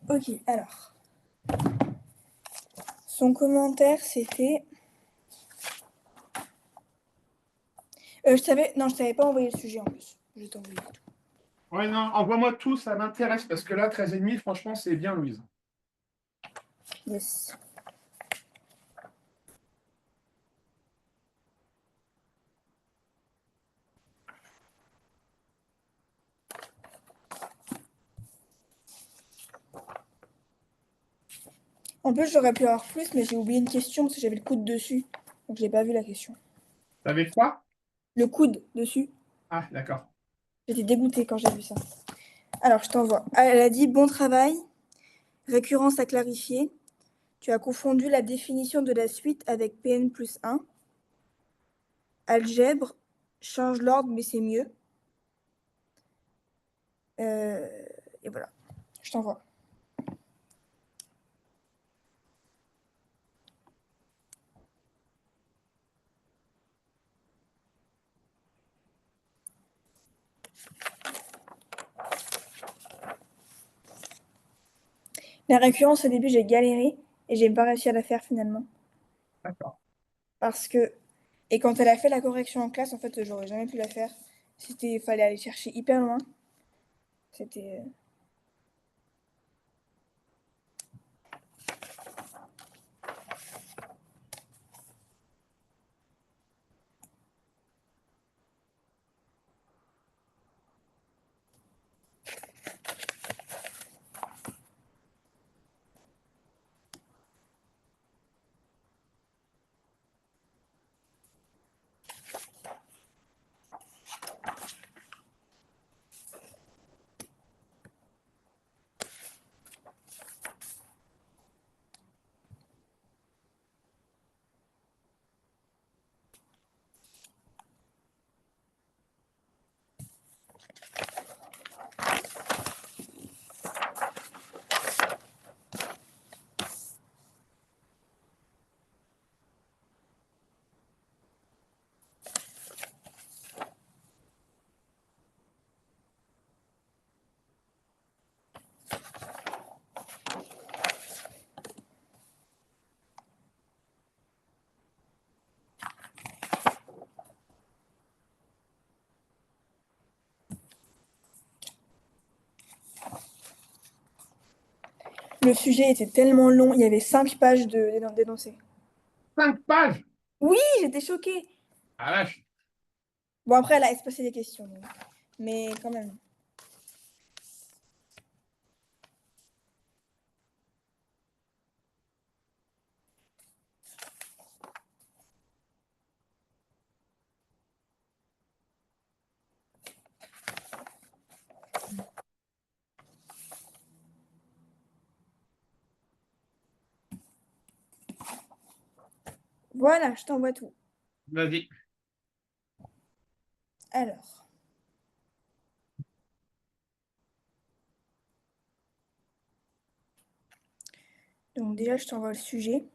Ok, alors. Son commentaire, c'était. Non, je t'avais pas envoyé le sujet en plus. Je vais t'envoyer tout. Ouais, non, envoie-moi tout, ça m'intéresse, parce que là, 13,5, franchement, c'est bien, Louise. Yes. En plus, j'aurais pu avoir plus, mais j'ai oublié une question parce que j'avais le coude dessus. Donc, j'ai pas vu la question. T'avais quoi? Le coude dessus. Ah, d'accord. J'étais dégoûtée quand j'ai vu ça. Alors, je t'envoie. Ah, elle a dit bon travail, récurrence à clarifier. Tu as confondu la définition de la suite avec Pn plus 1. Algèbre, change l'ordre, mais c'est mieux. Euh, et voilà. Je t'envoie. La récurrence, au début, j'ai galéré et j'ai pas réussi à la faire finalement. D'accord. Parce que. Et quand elle a fait la correction en classe, en fait, j'aurais jamais pu la faire. Fallait aller chercher hyper loin. C'était. Le sujet était tellement long, il y avait 5 pages d'énoncés. 5 pages! Oui, j'étais choquée. Ah vache! Bon, après, elle a espacé les questions. Mais quand même. Voilà, je t'envoie tout. Vas-y. Alors, donc déjà, je t'envoie le sujet.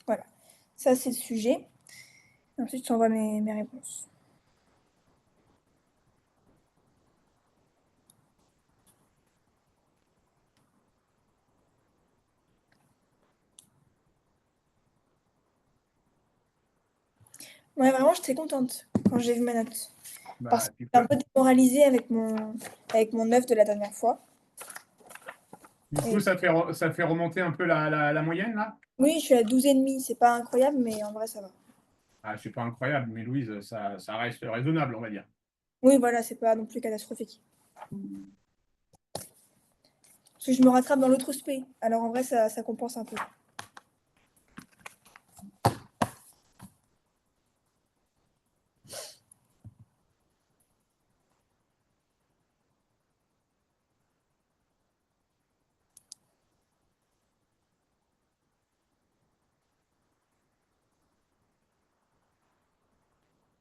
Voilà. Ça, c'est le sujet. Ensuite, je t'envoie mes réponses. Ouais, vraiment, j'étais contente quand j'ai vu ma note. Parce Bah, que tu j'étais un peux. peu démoralisée avec mon œuf de la dernière fois. Du coup, Et ça fait remonter un peu la moyenne, là? oui, je suis à 12,5. C'est pas incroyable, mais en vrai, ça va. Ah, c'est pas incroyable, mais Louise, ça reste raisonnable, on va dire. Oui, voilà, c'est pas non plus catastrophique. Parce que je me rattrape dans l'autre spé. Alors en vrai, ça compense un peu.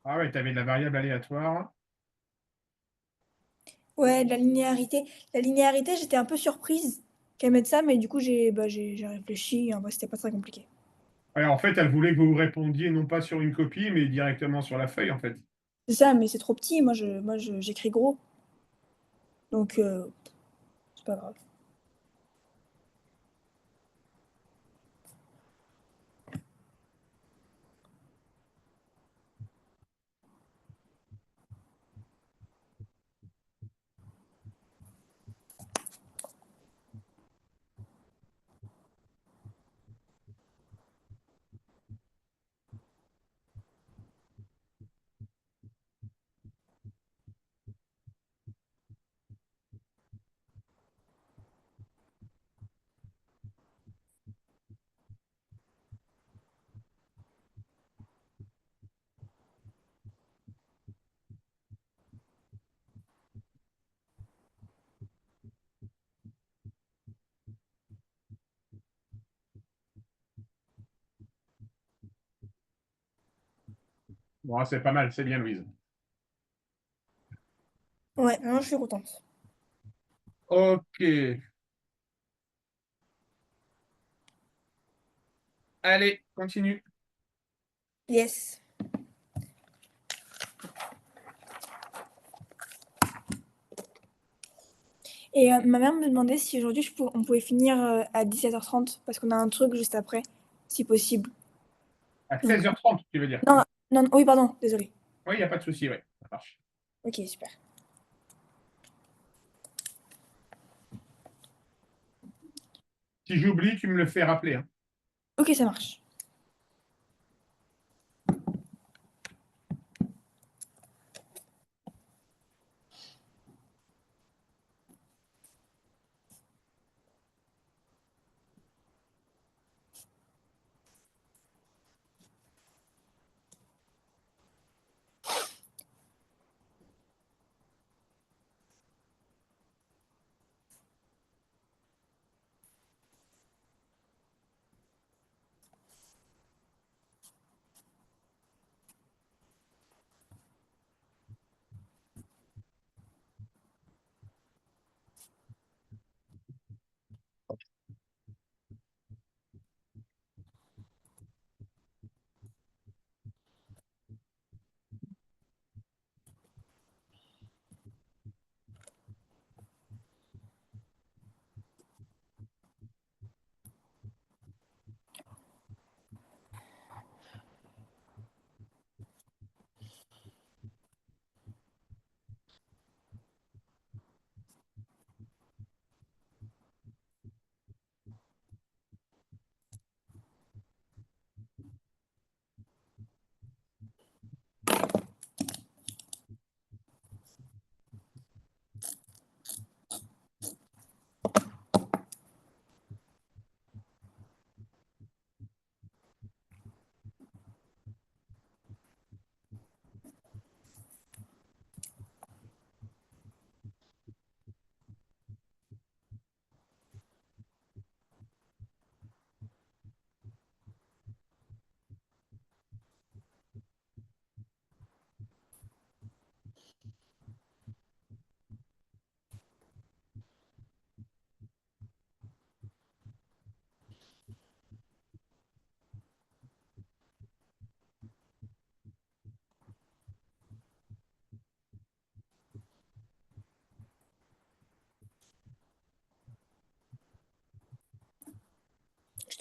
Ah ouais, tu avais de la variable aléatoire. Ouais, de la linéarité. La linéarité, j'étais un peu surprise qu'elle mette ça, mais du coup, j'ai réfléchi. En vrai, c'était pas très compliqué. Ouais, en fait, elle voulait que vous répondiez non pas sur une copie, mais directement sur la feuille, en fait. C'est ça, mais c'est trop petit. J'écris gros. Donc, c'est pas grave. Bon, c'est pas mal, c'est bien, Louise. Ouais, maintenant, je suis contente. Ok. Allez, continue. Yes. Et ma mère me demandait si aujourd'hui on pouvait finir à 17h30 parce qu'on a un truc juste après, si possible. À Donc, 16h30, tu veux dire? non, non, oui, pardon, désolé. Oui, il n'y a pas de souci, oui. Ça marche. Ok, super. Si j'oublie, tu me le fais rappeler, hein. Ok, ça marche.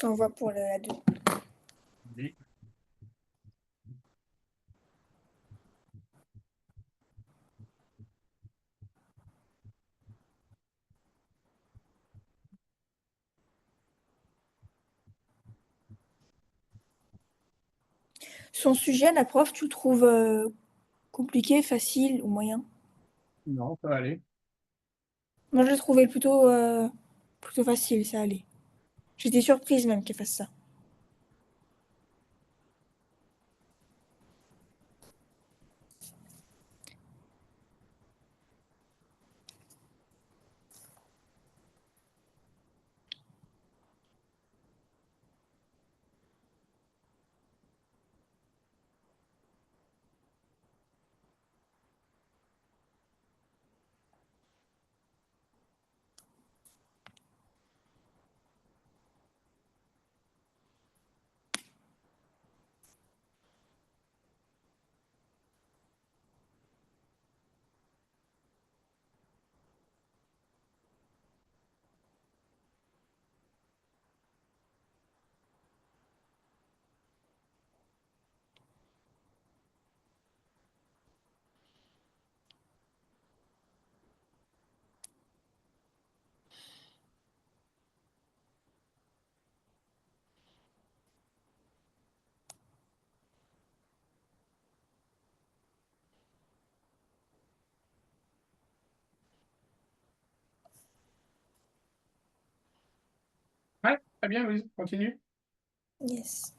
t'envoie pour la 2. Oui. Son sujet, la prof, tu le trouves compliqué, facile ou moyen? Non, ça va aller. Moi, je l'ai trouvé plutôt facile, ça allait. J'étais surprise même qu'elle fasse ça. Ouais, très bien, Louise, continue. Yes.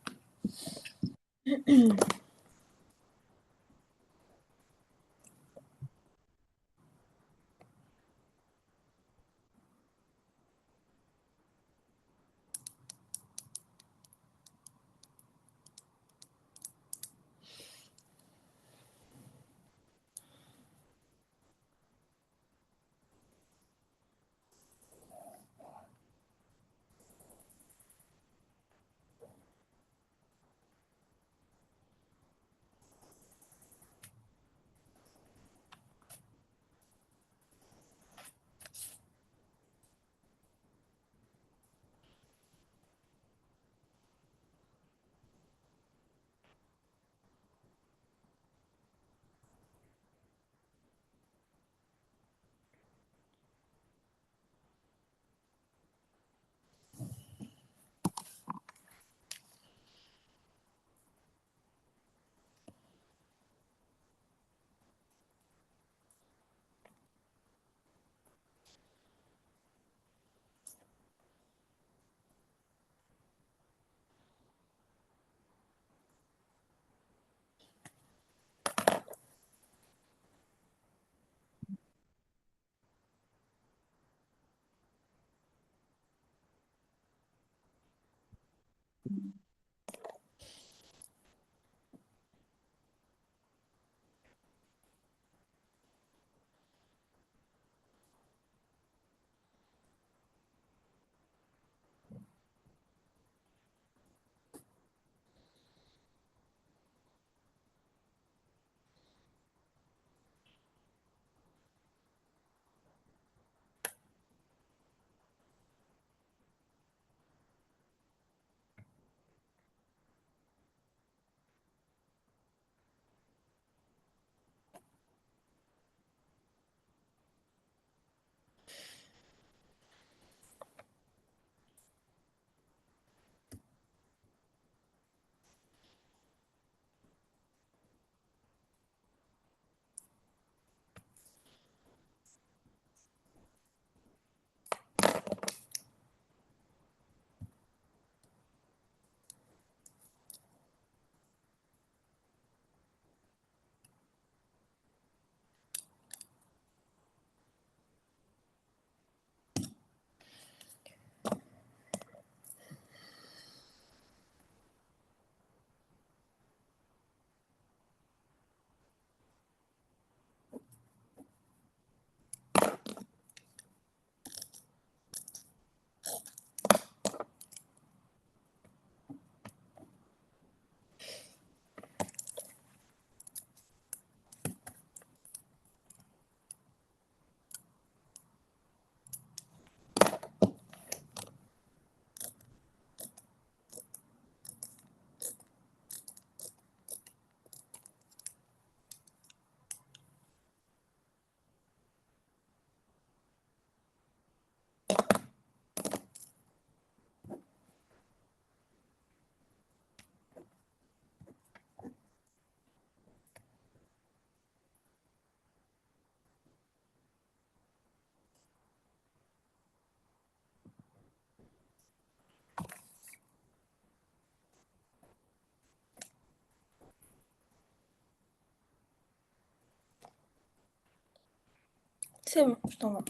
C'est bon, je t'envoie.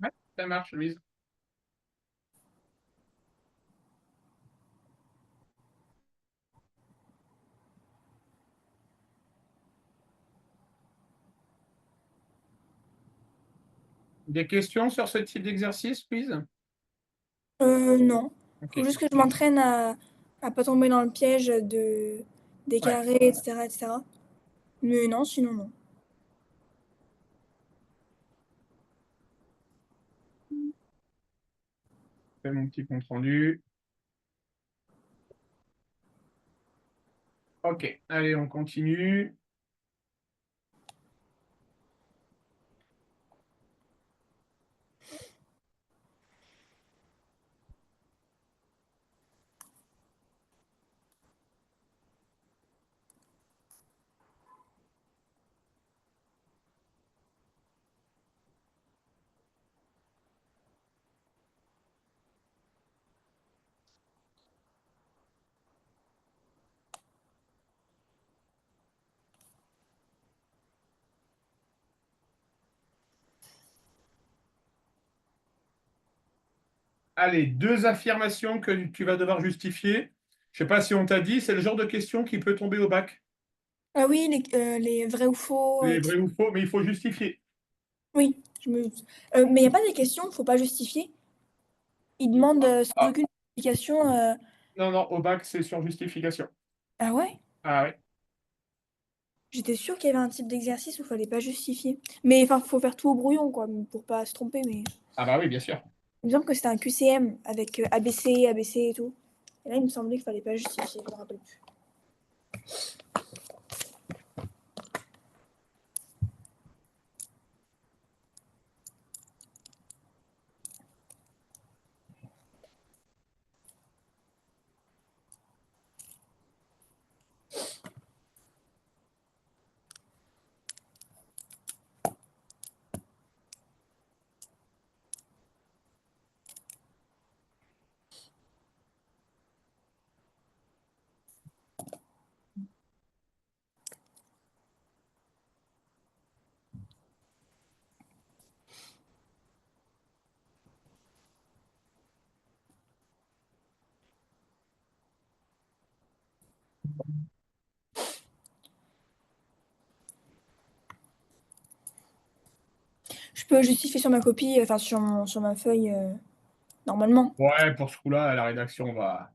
Ouais, ça marche, Louise. Des questions sur ce type d'exercice, Louise? Non. Faut Ok. juste que je m'entraîne à pas tomber dans le piège des Ouais, carrés, etc., etc. Mais non, sinon non. fais mon petit compte rendu. Ok, allez, on continue. Allez, deux affirmations que tu vas devoir justifier. Je ne sais pas si on t'a dit, c'est le genre de question qui peut tomber au bac. Ah oui, les vrais ou faux, Les etc. vrais ou faux, mais il faut justifier. Oui, mais il n'y a pas des questions, faut pas justifier. Ils demandent sans Ah, aucune explication. non, non, au bac, c'est sur justification. Ah ouais? Ah ouais. J'étais sûre qu'il y avait un type d'exercice où il fallait pas justifier. Mais enfin, faut faire tout au brouillon, quoi, pour pas se tromper. Mais Ah bah oui, bien sûr. il me semble que c'était un QCM avec ABC, ABC et tout. Et là, il me semblait qu'il fallait pas justifier, je me rappelle plus. Je peux justifier sur ma copie, enfin sur ma feuille, normalement. Ouais, pour ce coup-là, à la rédaction, on va.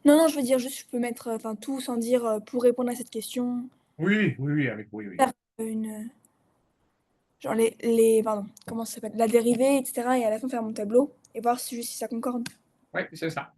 Non, non, je veux dire juste, je peux mettre enfin tout sans dire pour répondre à cette question. Oui, oui, oui, avec oui, oui. Faire une, genre pardon, comment ça s'appelle? La dérivée, etc. Et à la fin faire mon tableau et voir si, juste si ça concorde. Oui, c'est ça.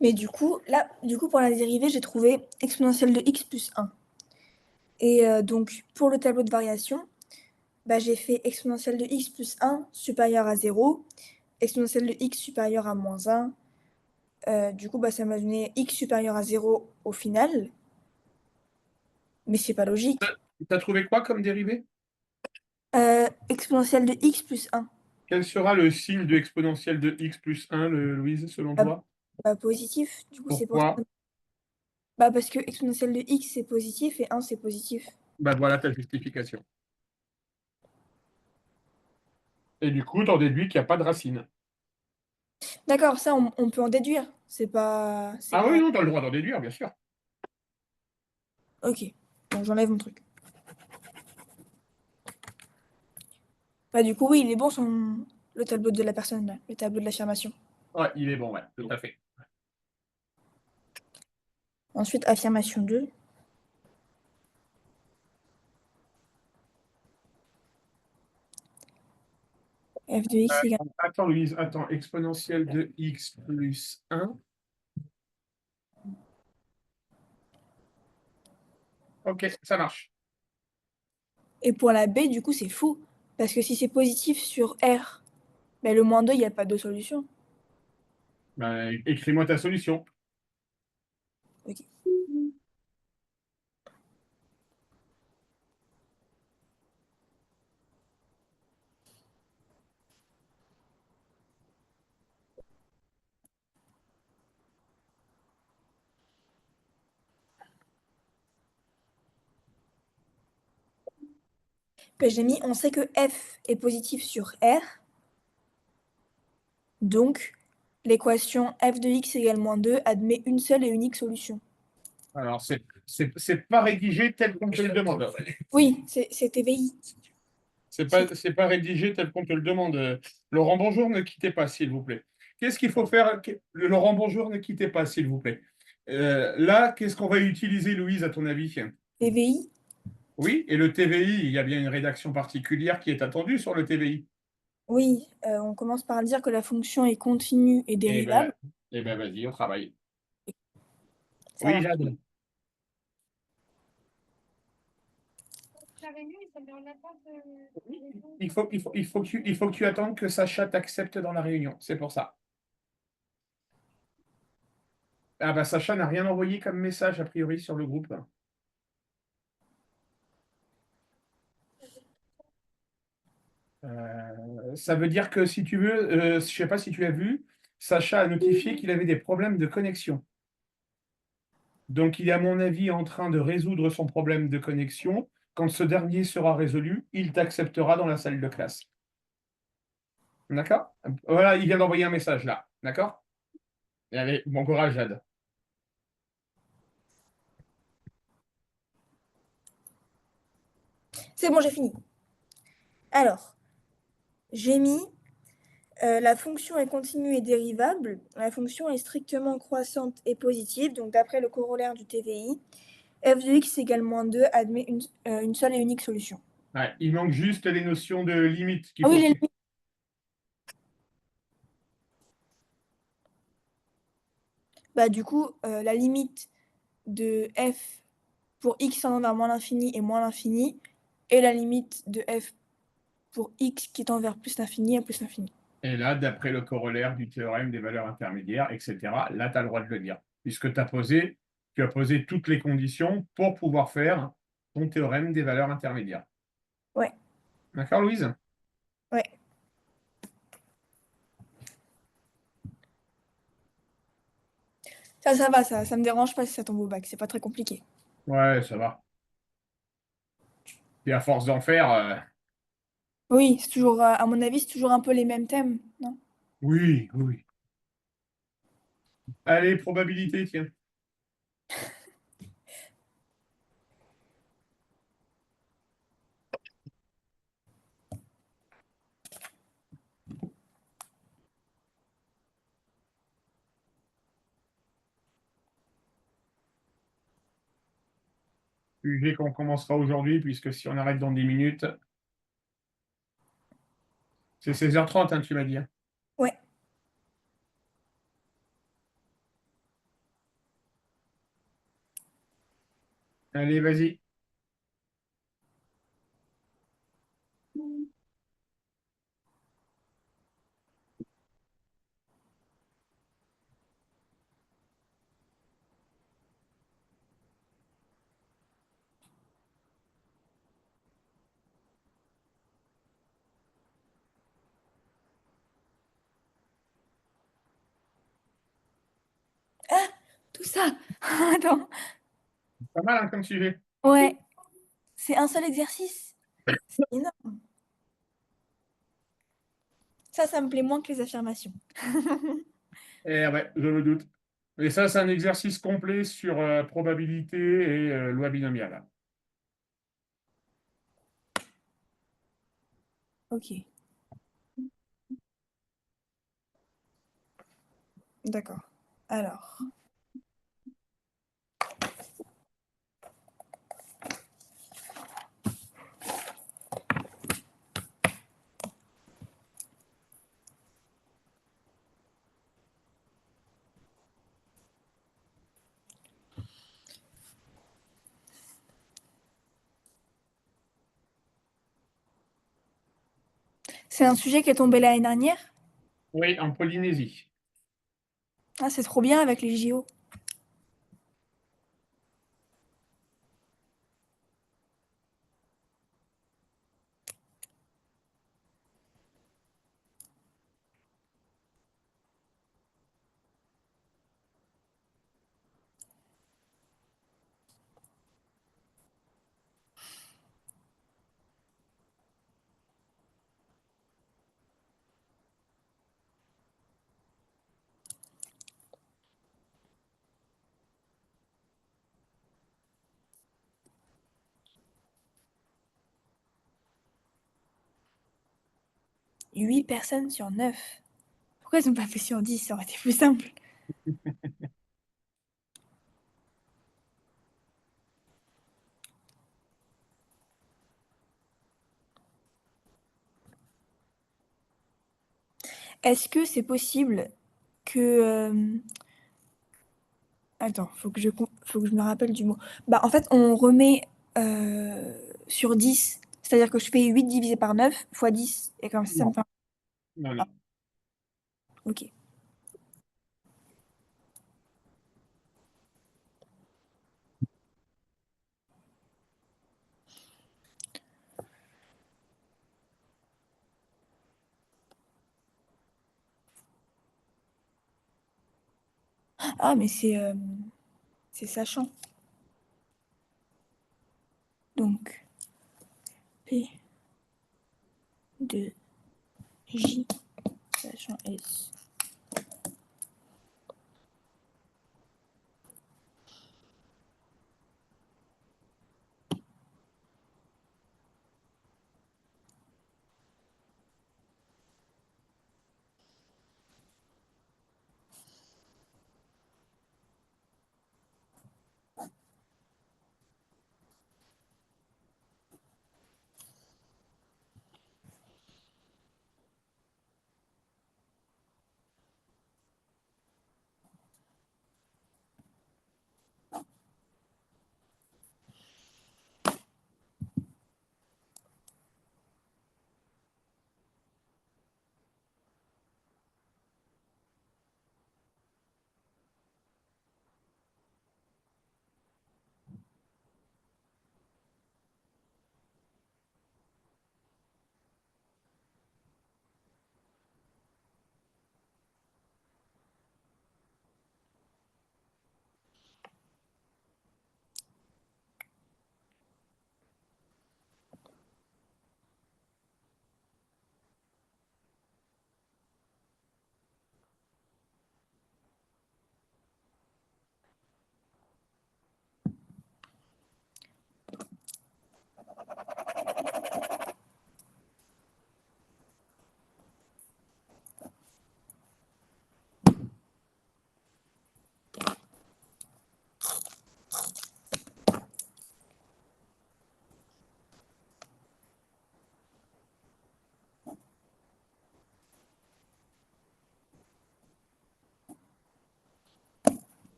Mais du coup, là, pour la dérivée, j'ai trouvé exponentielle de x plus 1. Et donc, pour le tableau de variation, bah, j'ai fait exponentielle de x plus 1 supérieur à 0, exponentielle de x supérieur à moins 1. Du coup, bah, ça m'a donné x supérieur à 0 au final. Mais c'est pas logique. Tu as trouvé quoi comme dérivée? Exponentielle de x plus 1. Quel sera le signe de exponentielle de x plus 1, Louise, selon Bah, toi? bah, positif. Du coup, c'est pour ça. Pourquoi? Bah, parce que exponentielle de x, c'est positif et 1, c'est positif. Bah voilà ta justification. Et du coup, tu en déduis qu'il n'y a pas de racine. D'accord, ça, on peut en déduire. C'est pas... C'est Ah oui, pas... non, tu as le droit d'en déduire, bien sûr. Ok. Bon, j'enlève mon truc. Bah, du coup, oui, il est bon, le tableau de la personne, là. Le tableau de l'affirmation. Ouais, il est bon, ouais, tout à fait. Ensuite, affirmation 2. F de x égale... Attends, Louise, attends, exponentielle de x plus 1. Ok, ça marche. Et pour la B, du coup, c'est fou. Parce que si c'est positif sur R, bah, le moins 2, il n'y a pas de solution. Bah, écris-moi ta solution. Ok. Bah, j'ai mis, on sait que F est positif sur R. Donc, l'équation f de x égale moins 2 admet une seule et unique solution. Alors, c'est pas rédigé tel qu'on te le demande. Oui, c'est TVI. C'est pas rédigé tel qu'on te le demande. Laurent, bonjour, ne quittez pas, s'il vous plaît. Qu'est-ce qu'il faut faire? Laurent, bonjour, ne quittez pas, s'il vous plaît. Là, qu'est-ce qu'on va utiliser, Louise, à ton avis? TVI. Oui, et le TVI, il y a bien une rédaction particulière qui est attendue sur le TVI. Oui, on commence par dire que la fonction est continue et Eh ben, dérivable. vas-y, on travaille. Ça Oui, va. Jade. Il faut que tu attendes que Sacha t'accepte dans la réunion. C'est pour ça. Ah bah Sacha n'a rien envoyé comme message a priori sur le groupe. Ça veut dire que si tu veux, je sais pas si tu as vu, Sacha a notifié qu'il avait des problèmes de connexion. Donc il est à mon avis en train de résoudre son problème de connexion. Quand ce dernier sera résolu, il t'acceptera dans la salle de classe. D'accord? Voilà, il vient d'envoyer un message là. D'accord? Et allez, bon courage, Jade. C'est bon, j'ai fini. Alors, j'ai mis la fonction est continue et dérivable. La fonction est strictement croissante et positive. Donc, d'après le corollaire du TVI, f de x égale moins 2 admet une seule et unique solution. Ouais, il manque juste les notions de limite qu'il Ah oui, faut les que tu... limites. Bah, du coup, la limite de f pour x tendant vers moins l'infini et moins l'infini, et la limite de f pour x qui tend vers plus l'infini et plus l'infini. Et là, d'après le corollaire du théorème des valeurs intermédiaires, etc., là, tu as le droit de le dire, puisque tu as posé toutes les conditions pour pouvoir faire ton théorème des valeurs intermédiaires. Ouais, D'accord, Louise? ouais. Ça va, ça me dérange pas si ça tombe au bac, c'est pas très compliqué. Ouais, ça va. Et à force d'en faire, Oui, c'est toujours, à mon avis, c'est toujours un peu les mêmes thèmes, non? oui, oui. Allez, probabilité, tiens. Sujet qu'on commencera aujourd'hui, puisque si on arrête dans 10 minutes, c'est 16h30, hein, tu m'as dit. Hein. Ouais. Allez, vas-y. Tout ça. Attends. Pas mal hein, comme sujet. Ouais, c'est un seul exercice. C'est énorme. Ça me plaît moins que les affirmations. Eh ouais, je me doute. Et ça, c'est un exercice complet sur probabilité et loi binomiale. Ok, d'accord. Alors, c'est un sujet qui est tombé l'année dernière. Oui, en Polynésie. Ah, c'est trop bien avec les JO. 8 personnes sur 9. Pourquoi ils n'ont pas fait sur 10? Ça aurait été plus simple. Est-ce que c'est possible que... Attends, faut que je me rappelle du mot. Bah, en fait, on remet sur 10. C'est-à-dire que je fais 8 divisé par 9 fois 10. Et comme ça me Non, fait... non, Ah, non. ok. Ah, mais c'est sachant. Donc, P de J sachant S.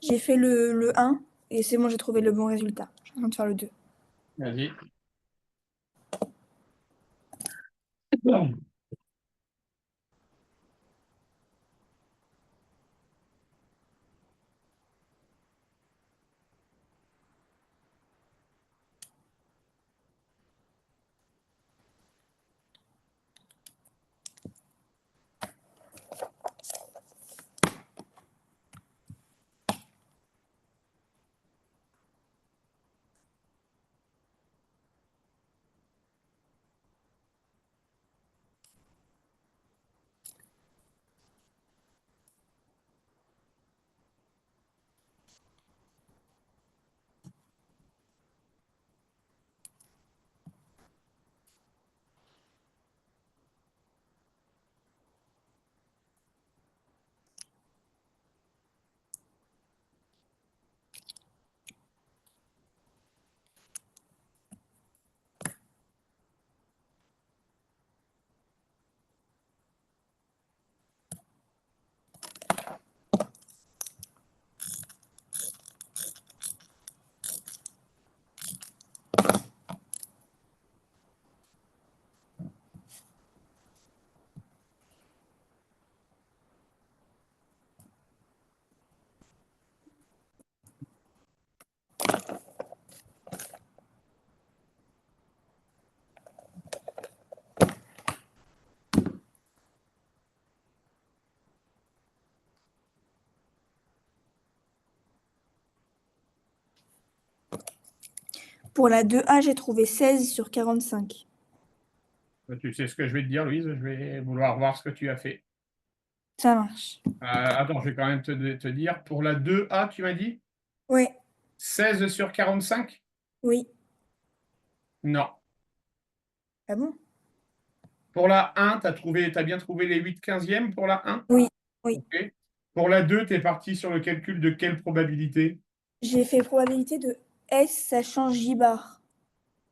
J'ai fait le 1 et c'est bon, j'ai trouvé le bon résultat. Je suis en train de faire le 2. Vas-y. Pour la 2A, j'ai trouvé 16 sur 45. Tu sais ce que je vais te dire, Louise? Je vais vouloir voir ce que tu as fait. Ça marche. Attends, je vais quand même te dire. Pour la 2A, tu m'as dit Ouais, 16 sur 45? oui. Non. Ah bon? Pour la 1, t'as bien trouvé les 8 quinzièmes pour la 1? Oui, oui. Ok. Pour la 2, tu es parti sur le calcul de quelle probabilité? J'ai fait probabilité de S sachant J bar.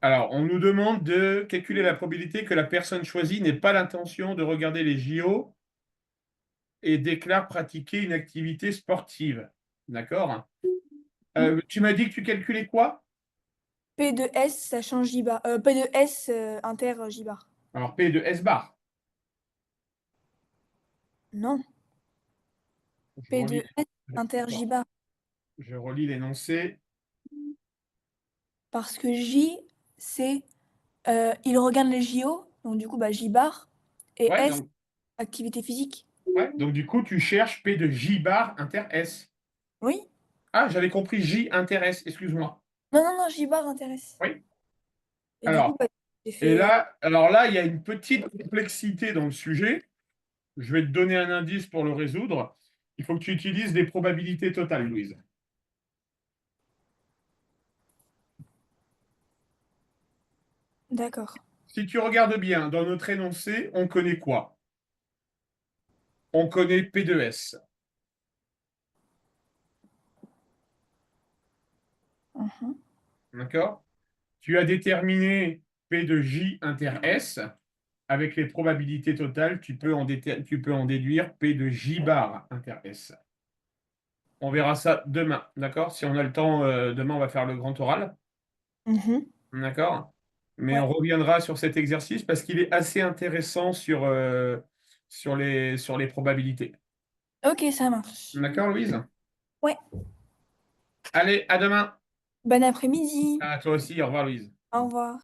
Alors, on nous demande de calculer la probabilité que la personne choisie n'ait pas l'intention de regarder les JO et déclare pratiquer une activité sportive. D'accord? Tu m'as dit que tu calculais quoi? P de S sachant J bar. P de S inter J bar. Alors, P de S bar. Non. Je P de relis, S inter J bar. je relis l'énoncé. Parce que J, c'est il regarde les JO, donc du coup bah, J bar. Et Ouais, S, donc, activité physique. ouais, donc du coup, tu cherches P de J bar inter S. Oui. Ah, j'avais compris J inter S, excuse-moi. Non, non, non, J bar intéresse. Oui. Et du coup, Alors, bah, j'ai et fait. là, alors là, il y a une petite complexité dans le sujet. Je vais te donner un indice pour le résoudre. Il faut que tu utilises des probabilités totales, Louise. D'accord. Si tu regardes bien, dans notre énoncé, on connaît quoi? On connaît P de S. Mhm. D'accord? Tu as déterminé P de J inter S. Avec les probabilités totales, tu peux en déduire P de J bar inter S. On verra ça demain, d'accord? Si on a le temps, demain, on va faire le grand oral, Mhm. d'accord? Mais Ouais. on reviendra sur cet exercice parce qu'il est assez intéressant sur les probabilités. Ok, ça marche. D'accord, Louise? Ouais. Allez, à demain. Bon après-midi. À toi aussi, au revoir, Louise. Au revoir.